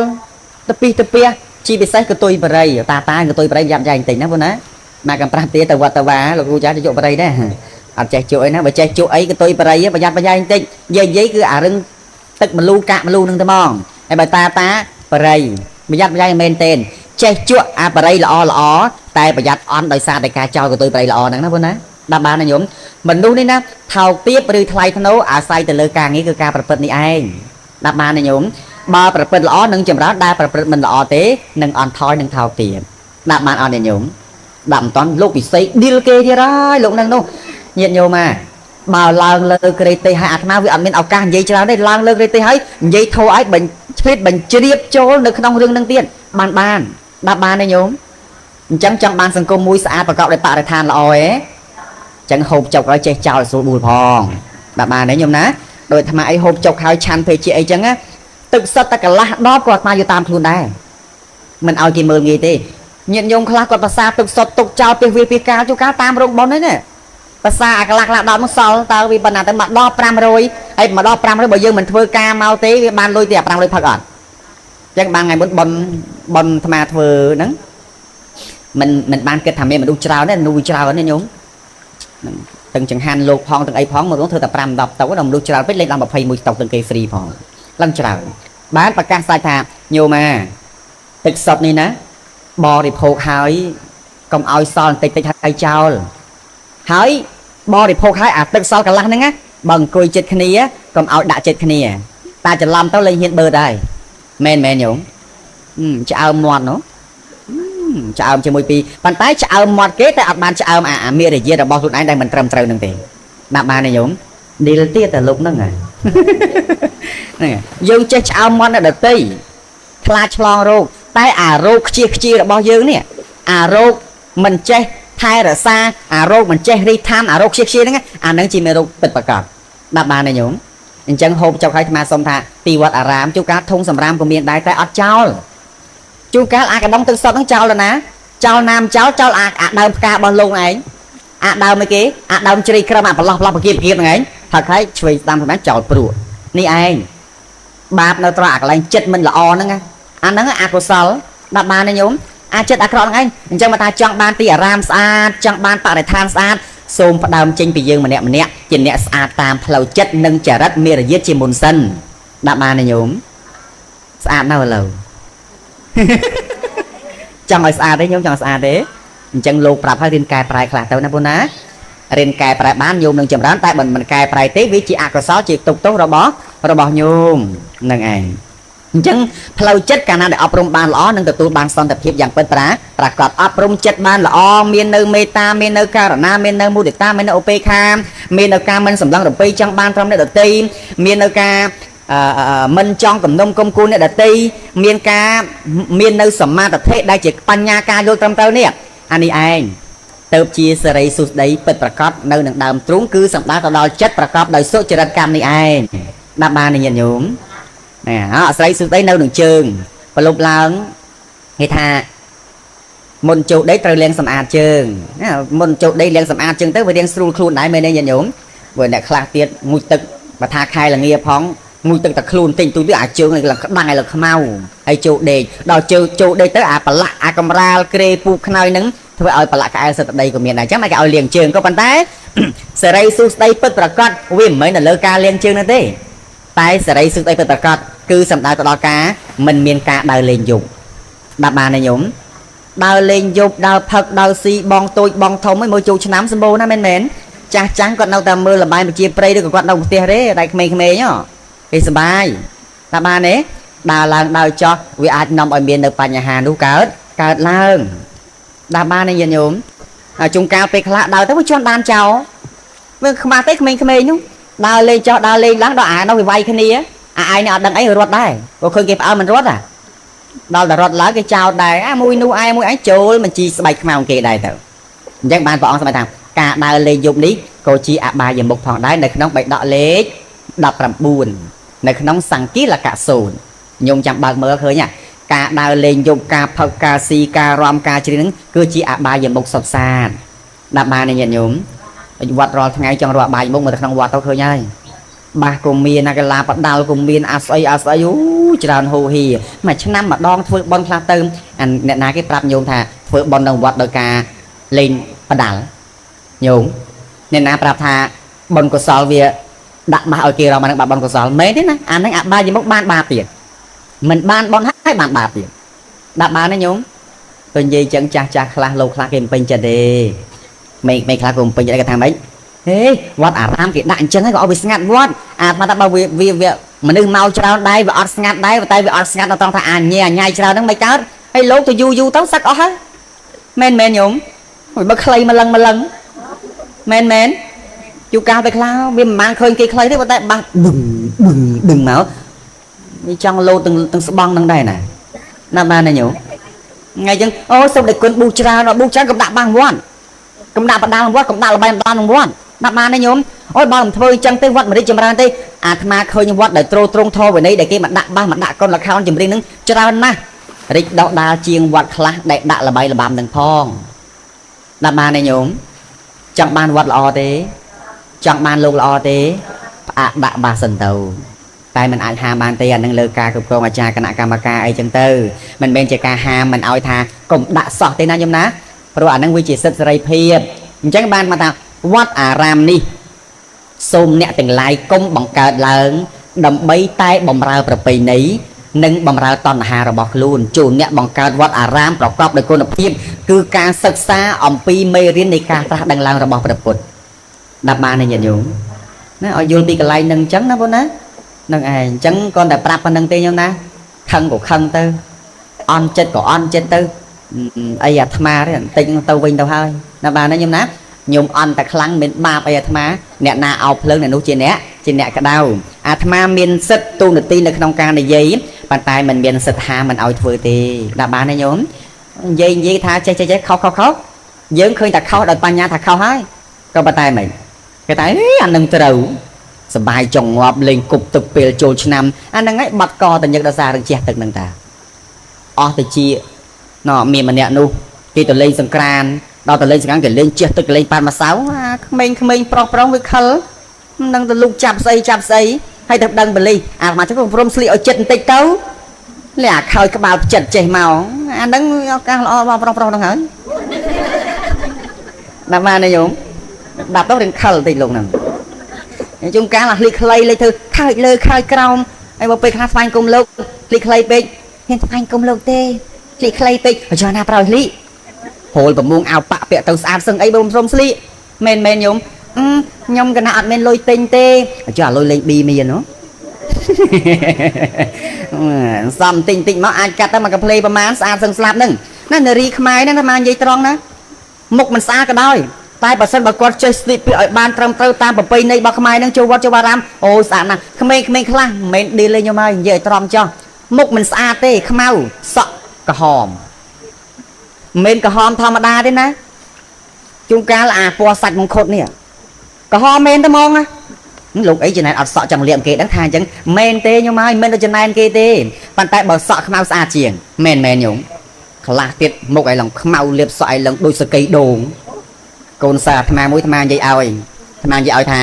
ទៅពីទៅពីជីពិសេសកតុយបរិយតាកតុយបរិយយ៉ាប់យ៉ៃបន្តិចណាបងណាមកកំប្រាស់ទៀតទៅវត្តទៅវាលោកគ្រូចាស់ទៅជក់បរិយដែរអត់ចេះជក់អីណាបើចេះជក់អីកតុយបរិយប្រយ័ត្នប្រយែងបន្តិចនិយាយគឺអារឹងទឹកម្លូកាក់ម្លូហ្នឹងទៅហ្មងហើយបើតាបរិយប្រយ័ត្នប្រយែងមែនទេចេះជក់អាបរិយល្អតែប្រយ័ត្នអន់ដោយសារតែការចោលកតុយបរិយល្អហ្នឹងណាបងណាដាក់បានណាញោមមនុស្សនេះណាថោកទាបឬថ្លៃធ្នូអាស្រ័យទៅលើការងារគឺការប្រព្រឹត្តនេះឯងដាក់បានណាញោមបើប្រព្រឹត្តល្អនឹងចម្រើនដែលប្រព្រឹត្តមិនល្អទេនឹងអន់ថយនឹងថោកទាបដាក់បានអត់ទេញោមដាក់មិនតាន់លោកពិសីឌីលគេទៀតហើយលោកនឹងនោះញាតិញោមបើឡើងលើក្រេតេឲ្យអាត្មាវាអត់មានឱកាសនិយាយច្រើនទេឡើងលើក្រេតេឲ្យនិយាយធោឲ្យបញ្ជ្រាបចូលនៅក្នុងរឿងនឹងទៀតបានដាក់បានទេញោមអញ្ចឹងចង់បានសង្គមមួយស្អាតប្រកបដោយបរិស្ថានល្អអញ្ចឹងហូបចុកឲ្យចេះចោលស្រួលបួលផងដាក់បានទេញោមណាដោយអាត្មាអីហូបចុកហើយឆាន់ពេជាអីចឹងណាទឹកសិតតែកន្លះដបក៏អាត្មាយកតាមខ្លួនដែរមិនឲ្យគេមើលងាយទេញាតិញោមខ្លះគាត់ប្រសាទឹកសុតទុកចោលពីវាពីកាលជួកាលតាមរោងប៉ុនហ្នឹងណាប្រសាអាកន្លះដបមកសល់តើវាប៉ុណ្ណាទៅមកដល់500ហើយមកដល់500បើយើងមិនធ្វើការមកទេវាបានលុយទេអា500ផឹកអត់អញ្ចឹងបានថ្ងៃមុនប៉ុនអាត្មាធ្វើហ្នឹងមិនបានគិតថាមានមនុស្សច្រើនទេមនុស្សច្រើនទេញោមទាំងចង្ហាន់លោកផងទាំងអីផងមកធ្វើតែ5 10តុកដល់មនុស្សច្រើនពេកលេខដល់21តុកទាំងគេហ្វ្រីផងឡើងច្រើនបានប្រកាសសាច់ថាញោមទឹកសុតនេះណាបរិភោគហើយកុំឲ្យសល់បន្តិចហើយចោលហើយបរិភោគហើយអាទឹកសល់កន្លះហ្នឹងណាបើអង្គុយចិត្តគ្នាកុំឲ្យដាក់ចិត្តគ្នាតែច្រឡំទៅលេងហ៊ានបឺដែរមែនញោមឆ្អើមមាត់នោះឆ្អើមជាមួយពីប៉ុន្តែឆ្អើមមាត់គេតែអត់បានឆ្អើមអាមេរយាទរបស់ខ្លួនឯងដែលមិនត្រឹមត្រូវនឹងទេដាក់បានទេញោមឌីលទៀតតែលោកហ្នឹងហ្នឹងយើងចេះឆ្អើមមាត់ដល់ដតីខ្លាចឆ្លងរោគតែអារោគខ្ជិះរបស់យើងនេះអារោគមិនចេះថែរក្សាអារោគមិនចេះរីតាមអារោគខ្ជិះហ្នឹងអាហ្នឹងជាមេរោគពិតប្រាកដដាក់បានទេញោមអញ្ចឹងហូបចុកឲ្យអាត្មាសុំថាទីវត្តអារាមជួនកាលធុងសម្រាមក៏មានដែរតែអត់ចោលជួនកាលអាកដុងទឹកសុតហ្នឹងចោលទៅណាចោលណាមចោលអាដើមផ្ការបស់លោកឯងអាដើមអីគេអាដើមជ្រៃក្រឹមអាប្រឡោះបកៀបហ្នឹងឯងថឹកហើយឆ្វេងស្ដាំសម្រាប់ចោលព្រោះនេះឯងបាបនៅត្រង់អាកន្លែងចិត្តមិនល្អហ្នឹងអាហ្នឹងអកុសលដាក់បានទេញោមអាចិត្តអាក្រក់ហ្នឹងឯងអញ្ចឹងមកថាចង់បានទីអារាមស្អាតចង់បានបរិស្ថានស្អាតសូមផ្ដើមចេញពីយើងម្នាក់ជាអ្នកស្អាតតាមផ្លូវចិត្តនិងចរិតមេរយាទជាមុនសិនដាក់បានទេញោមស្អាតនៅឥឡូវចង់ឲ្យស្អាតទេញោមចង់ស្អាតទេអញ្ចឹងលោកប្រាប់ឲ្យរៀនកែប្រែខ្លះទៅណាបងណារៀនកែប្រែបានញោមនឹងចម្រើនតែមិនកែប្រែទេវាជាអកុសលជាទុកទោសរបស់ញោមនឹងឯងអញ្ចឹងផ្លូវចិត្តកាលណាដែលអប់រំបានល្អនឹងទទួលបានសន្តិភាពយ៉ាងពិតប្រាកដអប់រំចិត្តបានល្អមាននៅមេត្តាមាននៅករណាមាននៅមុទិតាមាននៅឧបេក្ខាមាននៅការមិនសម្លឹងរំពេចចង់បានត្រឹមអ្នកដទៃមាននៅការមិនចង់គំនុំគុំគួនអ្នកដទៃមាននៅសមាធិដែលជាបញ្ញាការយល់ត្រឹមត្រូវនេះអានេះឯងទៅជាសេរីសុស្ដីពិតប្រាកដនៅនឹងដើមទ្រូងគឺសម្ដៅទៅដល់ចិត្តប្រកបដោយសុចរិតកម្មនេះឯងដាក់បានញាតិញោមអាស្រ័យសុស្ដីនៅនឹងជើងប្រលប់ឡើងគេថាមុនចូលដីត្រូវលាងសម្អាតជើងមុនចូលដីលាងសម្អាតជើងទៅវារៀងស្រួលខ្លួនដែរមែនទេញាតិញោមព្រោះអ្នកខ្លះទៀតងូតទឹកបើថាខែល្ងាផងងូតទឹកតែខ្លួនទិញទូទៅអាជើងឡើងក្តាំងឲ្យឡើងខ្មៅហើយចូលដេកដល់ចូលដេកទៅអាប្រឡាក់អាកំរាលក្រេពូខ្នើយហ្នឹងធ្វើឲ្យប្រឡាក់ក្អែលសិតដីក៏មានដែរអញ្ចឹងគេឲ្យលាងជើងក៏ប៉ុន្តែសេរីសុស្ដីពិតប្រាកដវាមិនមែននៅលើការលាងជើងនោះទេតែសេរីសុស្ដីពិតប្រាកដគឺសំដៅទៅដល់ការ mình miền cả đời lên dục đạp bàn này nhúng đời lên dục đời phật đời si bong tôi bong thông mới môi chu nắm sâm bô nó men cha trắng còn đâu ta mưa là bài mà chia prey được còn đâu tia đấy đại mê nhá thì sờ bài đạp bàn đấy đà lần đời cho vì ai nằm ở miền được nhà hàng đủ cả lần đạp bàn này nhìn nhúng chúng cao pe khla đời tới với cho ban cháu với mà tới mình nhúng đời lên cho đời lên lắng đó nó bị vay cái này á ai nào đằng ấy rót đây có khơi kịp mình rót à đó là rót lá cái chào đài mui nu ai mui ấy trôi mình chi bạch màu kia đây tao chắc bạn bọn sao thằng cả đời lên dùng lý cô chi ba giờ một phòng đáy này nó bị đọ lết đập làm buồn này nó sang ký là cả sồn nhung chẳng bạc mơ khơi nha cả đời lên dùng cả phật cả si cả rom cả chỉ đứng cứ chi ba giờ một sập sàn đạp ba này nhận nhúng vật rồi ngay trong rồi bài bông mà thằng vật tao khơi nhai ba cùng miền cái là bắt đầu cùng miền asay tràn hồ hì mà trong năm mà đong phơi bon pha tôm anh nè na cái prap nhôm thà phơi bon đồng vật đôi ca lên bắt đầu nhôm nên na prap thà bon của sòi về đặt mà ở kia rồi mà đang bon của sòi mấy thế này anh ấy ba gì mốc ban 3 tiền mình ban bon hai ban 3 tiền đặt ba nó nhôm tôi gì chẳng cha khla lâu khla kìm pin chân đi mày khla cùng pin đây cái thằng đấy thế vật ram cái đại chân ấy gọi bị ngặt vật mà ta bảo vì mà đừng mau cho đây và ngặt đây và tay vì ngặt nó trong thà nhai cho nó mấy cái hay lố tôi du tóc sắc hết men nhúng rồi bắt clay mà lần men chú caoไปkhao vì mang khơi kia clay thế mà tay băng đừng máu đi trong lô từng băng đang đây này nam ba này nhủ ngay chân ô xong để quân bu cha nó bu cha cầm đạn bằng vốn cầm đạn bằng vốn cầm đạn là bàn bằng vốn đạp mà này nhôm ôi bao làm thôi chẳng tới vật mà đi chìm ra đây mà khơi những vật để trôn thô về đây để cái mặt đạn ba mặt đạn con là khao chìm đi nứng cho ra na rịch đọ đa chiên vật khla để đạn là bay là bám đằng phong đạp mà này nhôm chẳng ban vật là thế chẳng ban lục là thế đạ ba sần tàu tay mình ăn hà ban tiền năng lơ ca cùng con mà cha cái nạ ca ấy chẳng tư mình bên chơi ca hà mình ao tha cùng đạ sọt tên na nhôm ná rồi anh năng quy chỉ sật sợi phiệp chẳng ban mà taoวัดอารามนี่សូមអ្នកទាំងឡាយកុំបង្កើតឡើងដើម្បីតែបំរើប្រពៃណីនិងបំរើតណ្ហារបស់ខ្លួនជួនអ្នកបង្កើតវត្តអារាមប្រកបដោយគុណភាពគឺការសិក្សាអំពីមេរៀននៃការត្រាស់ដឹងឡើងរបស់ព្រះពុទ្ធដាក់បានញាតិញោមណាឲ្យយល់ពីកន្លែងនឹងអញ្ចឹងណាបងណានឹងឯងអញ្ចឹងគាត់តែប្រាប់ប៉ុណ្្នឹងទេញោមណាខឹងក៏ខឹងទៅអន់ចិត្តក៏អន់ចិត្តទៅអីអាត្មាទេបន្តិចទៅវិញទៅហើយណាបានណាញោមណាញោមអន់តែខ្លាំងមានបាបអីអាត្មាអ្នកណាអោបភ្លើងអ្នកនោះជាអ្នកក្តៅអាត្មាមានសិទ្ធិទូនាទីនៅក្នុងការនិយាយប៉ុន្តែមិនមានសិទ្ធិហាមិនឲ្យធ្វើទេដាក់បានទេញោមនិយាយថាចេះខុសយើងឃើញតែខុសដោយបញ្ញាថាខុសហើយក៏ប៉ុន្តែមិនគេតែអានឹងត្រូវសបាយចងងាប់លេងគប់ទឹកពេលចូលឆ្នាំអានឹងឯងបាត់កតញឹកដល់សាររឿងជះទឹកនឹងតាអស់ទៅជាណោមានម្នាក់នោះគេទៅលេងសង្ក្រាន្តដល់ទៅលេងសង្ក្រាន្តគេលេងជះទឹកលេងប៉ាត់ម្សៅក្មេងប្រុសវាខលនឹងទៅលុកចាប់ស្អីហើយទៅដឹងបលិអាមកទៅព្រមស្លៀកឲ្យចិត្តបន្តិចទៅលាខើយក្បាលចិត្តចេះមកអាហ្នឹងឱកាសល្អរបស់ប្រុសហ្នឹងហើយដាក់មកនេះយំដាក់ទៅរឿងខលតិចលោកហ្នឹងជុំកាលអាលីខ្លីលេទៅខើចលើខើចក្រោមហើយមកពេលខ្លះស្វែងគុំលោកលីខ្លីពេកហ៊ានស្វែងគុំលោកទេលីខ្លីពេកយកណាប្រោយលីហូលប្រមងអោប៉ាក់ពាក់ទៅស្អាតសឹងអីបើមិនព្រមស្លៀកមែនញោមខ្ញុំកណាអត់មានលុយទិញទេចុះអាលុយលេងប៊ីមានហ៎សំទិញមកអាចកាត់ទៅមកកាផ្លេប្រមាណស្អាតសឹងស្លាប់ហ្នឹងណានារីខ្មែរហ្នឹងថាមកនិយាយត្រង់ណាមុខមិនស្អាតក៏ដោយតែបើសិនបើគាត់ចេះស្លៀកពាក់ឲ្យបានត្រឹមត្រូវតាមប្រពៃណីរបស់ខ្មែរហ្នឹងចូលវត្តចូលអារាមអូស្អាតណាស់ក្មេងខ្លះមិនមែនឌីលេងខ្ញុំហើយនិយាយឲ្យត្រង់ចុះមុខមិនស្អាតទេខ្មៅសក់ក្រហមមិនក្រហមធម្មតាទេណាជួនកាលអាពណ៌សាច់មង្ឃុតនេះក្រហមមែនតែហ្មងណាលោកអីចំណែនអត់សក់ចង់លៀមគេដឹងថាអញ្ចឹងមែនទេខ្ញុំហើយមិនទៅចំណែនគេទេប៉ុន្តែបើសក់ខ្មៅស្អាតជាងមែនខ្ញុំខ្លះទៀតមុខឲ្យឡើងខ្មៅលៀបសក់ឲ្យឡើងដូចសកៃដូងកូនសាអាត្មាមួយអាត្មានិយាយឲ្យថា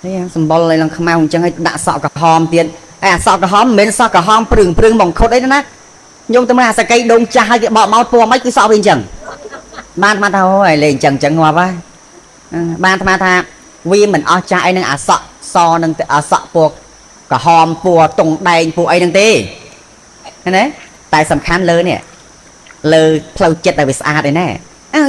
នេះសម្បុរឲ្យឡើងខ្មៅអញ្ចឹងឲ្យដាក់សក់ក្រហមទៀតអាសក់ក្រហមមិនមែនសក់ក្រហមព្រឹងមង្ឃុតអីទេណាខ្ញុំទៅមើលអាសកៃដូងចាស់ឲ្យគេបកមកពណ៌មិនគឺសក់វាអញ្ចឹងបានថាអូយលេងអញ្ចឹងងាប់ហើយបានអាត្មាថាវាមិនអស់ចាស់អីនឹងអាសក់សនឹងអាសក់ពក ก็หอมปัวตรงแดงปัวไอ้นั่นตีนะแต่สำคัญเลยเนี่ยเลยเพลาจิตแต่ไปสะอาดเลยแน่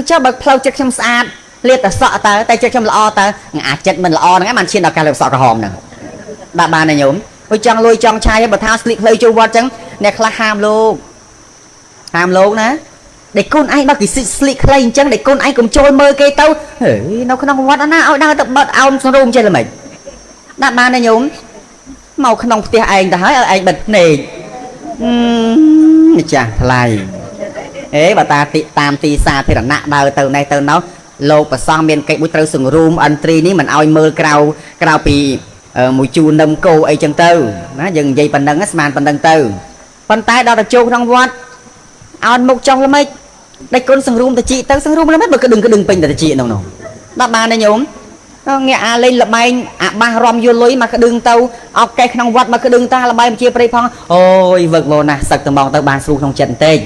เจ้าบักเพลาจิตชำสะอาดเรียกแต่สะแต่แต่จิตชำละอแต่อาจจิตมันละอนะมันเชี่ยนเอาการเลยสะกระหอมหนึ่งดาบานนายโยมไปจังลุยจังชายบัดท้าสลิปเลยจูวัดจังเนี่ยคลาหามลูกนะเด็กคนไอ้บักกี่สลิปเลยจังเด็กคนไอ้กลุ่มโจรเมื่อกี้เต้าเฮ้ยเราขนมวัดนะเอาได้แต่บัดเอาสรุปใช่หรือไม่ดาบานนายโยมเมาขนมเตี้ยไอ้แต่ให้ไอ้บัดเนี่ยจ้ะไรbà ta tam ti xa thì là nạ đào từ này từ nó lô và xong bên cạnh bút trâu sừng room ăn tri ní mình ao mơ cao pì mùi chu nâm cô ấy chân tư nó dừng dây phần đăng man phần đăng tư phần tay đó là chu trong vót ao một trong là mấy đây con sừng room thì chị tao sừng room là mấy bữa cái đừng pin là chị nào đáp ba này nhúng nghe lên là bay ba rom vô lối mà cái đường tàu ok trong vót mà cái đường ta là bay chia prey phong ôi vật luôn nè sặc từ mong tao ban xu trong trận tê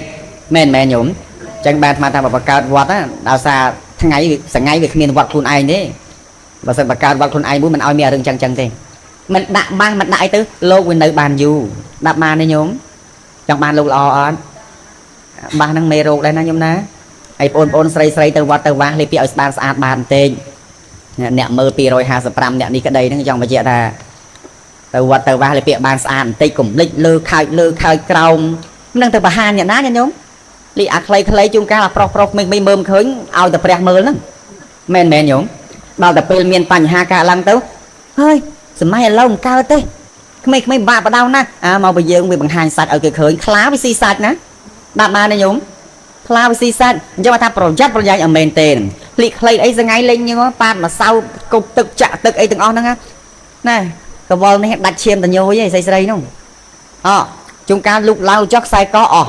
men nhúng chẳng bàn mà ta bảo cao vót á đào xa thằng ngày việc miền vót khuôn ai đấy và sự cao vót khuôn ai muốn mình ao mè đừng chân thế mình đã ban mình đại tứ lô quyền nơi bàn dù đạp bàn này nhúng trong bàn lục lò bàn năng mê rô đây nè nhúng ná ai ôn xây từ vót từ vàng lấy pi ở bàn sát bàn tên nè mơ pi rồi 25 nè đi cái đây nó trong mà chuyện là từ vót từ vàng lấy pi bàn sát tây cùng lịch lơ khai cầu năng từ bà han nhận ná nha nhúng li clay chung ca là pro mình mơm khơi ao tập rèn mơ lắm men nhúng bao tập pel miền pành ha ca lăng tấu hơi sớm mai lâu cao tê mấy bà vào đâu nè màu bây giờ bị bằng hàng sạch ở cái khơi khá với xì sạch nè đạp mà này nhúng khá với xì sạch cho mà ta project ở miền tên li clay ấy giờ ngay lên như nó pan mà sau cục tự chạ tự ấy từng on đó nè cái ball này đặt chiêm tận nhiều vậy xây đây đúng chung ca lúc lao chót sai có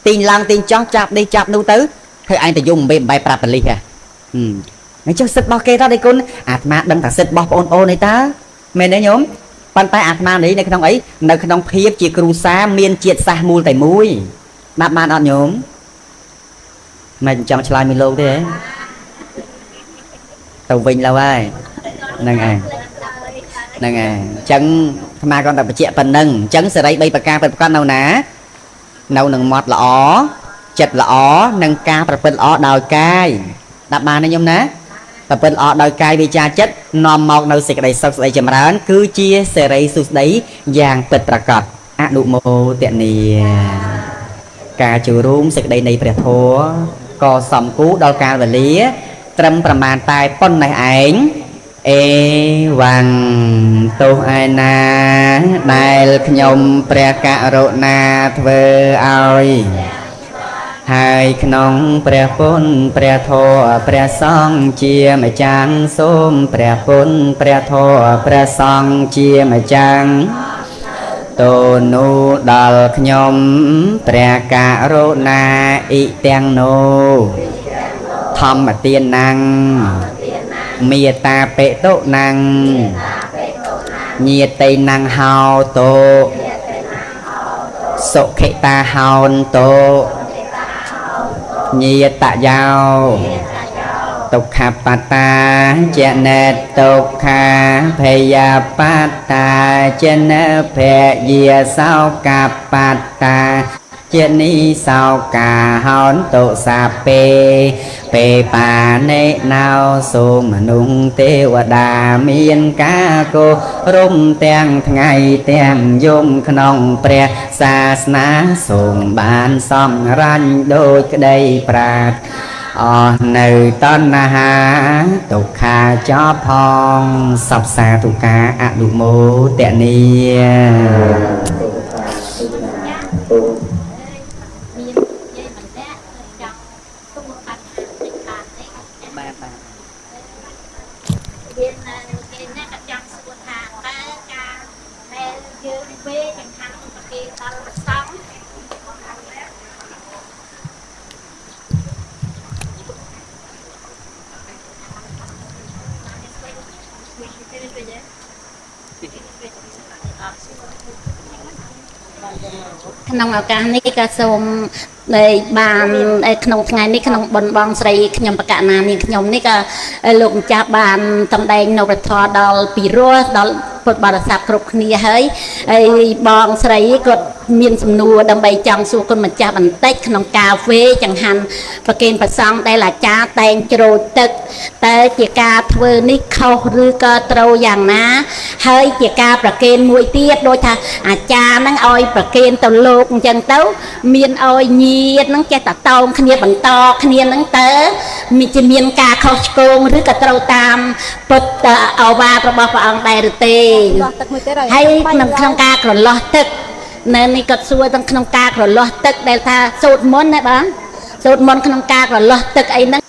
tin lang tin chót chạp đi chạp đâu tứ thôi anh ta dùng bên bài prap li à nói cho sức bao kê ra đây con mà đâm thằng sức bao ôn này ta mẹ đấy nhóm bàn tay mà đấy này không ấy nơi không phiếp chỉ cừu xa miên triệt xa mùi tại mũi đạp bàn ở nhóm mình chăm slide mình lâu thế tàu vinh lâu ai nâng chân mà con tập chạy phần nâng chân sẽ đây bay bạc ca phần con nào ná nâu nâng mọt là chật là nâng ca và phần đòi cai đạp bàn này nhông ná và phần đòi cai vì cha chất nòm mọc nâu xịt đầy sọc đầy chầm rán cứ chia sẽ đây sụt đấy giang bật ra cọt đủ mô tiện này ca chủ rung xịt đây này bẹt thua có sầm cú đòi ca và lý trâmประมาณ tai pon này ảnh vàng tu ai na đại nhom pre cả rộ na thơ ai hai nong pre pon pre thọ pre song chia mà chang xôm pre pon pre thọ pre song chia mà chang tô nu đal nhom pre cả rộ na y teng nô thom mà tiên năng mìa ta bệ tổ năng nhiệt tây năng hào tổ sộ khệ ta hào tổ nhiệt tạ giao tục khả bát ta chén nét tục khả phê ya bát ta chén phê ya sao cả bát ta chén ni sao cả hòn tổ sa pe pa nê nào sôm nung têu đà miên cá cô rôm teng ngày teng yom khong pre sa na sôm ban som ran đôi đây prat nơi tân ha tục kha cho phong sập xa tục ca đủ mô tẹn ni nông ở cả này cả sôm đây bàn nông ngày này nông bồn bong sấy nhom bạc nam này nhom này cả lục cha bàn tầm đây nông bạch thọ đal ពុទ្ធបរិស័ទគ្រប់គ្នាហើយហើយបងស្រីគាត់មានសំណួរដើម្បីចង់សួរគុណម្ចាស់បន្តិចក្នុងកាហ្វេចង្ហាន់ប្រគេនប្រសង់ដែលអាចារ្យតែងច្រូចទឹកតែជាការធ្វើនេះខុសឬក៏ត្រូវយ៉ាងណាហើយជាការប្រគេនមួយទៀតដូចថាអាចារ្យហ្នឹងឲ្យប្រគេនទៅលោកអញ្ចឹងទៅមានឲ្យញាតហ្នឹងចេះតែតោងគ្នាបន្តគ្នាហ្នឹងទៅមានការខុសឆ្គងឬក៏ត្រូវតាមពុទ្ធឱវាទរបស់ព្រះអង្គដែរឬទេហើយក្នុងការក្រឡោះទឹកនៅនេះគាត់សួរទាំងក្នុងការក្រឡោះទឹកដែលថាសូត្រមន្តណាបងសូត្រមន្តក្នុងការក្រឡោះទឹកអីហ្នឹង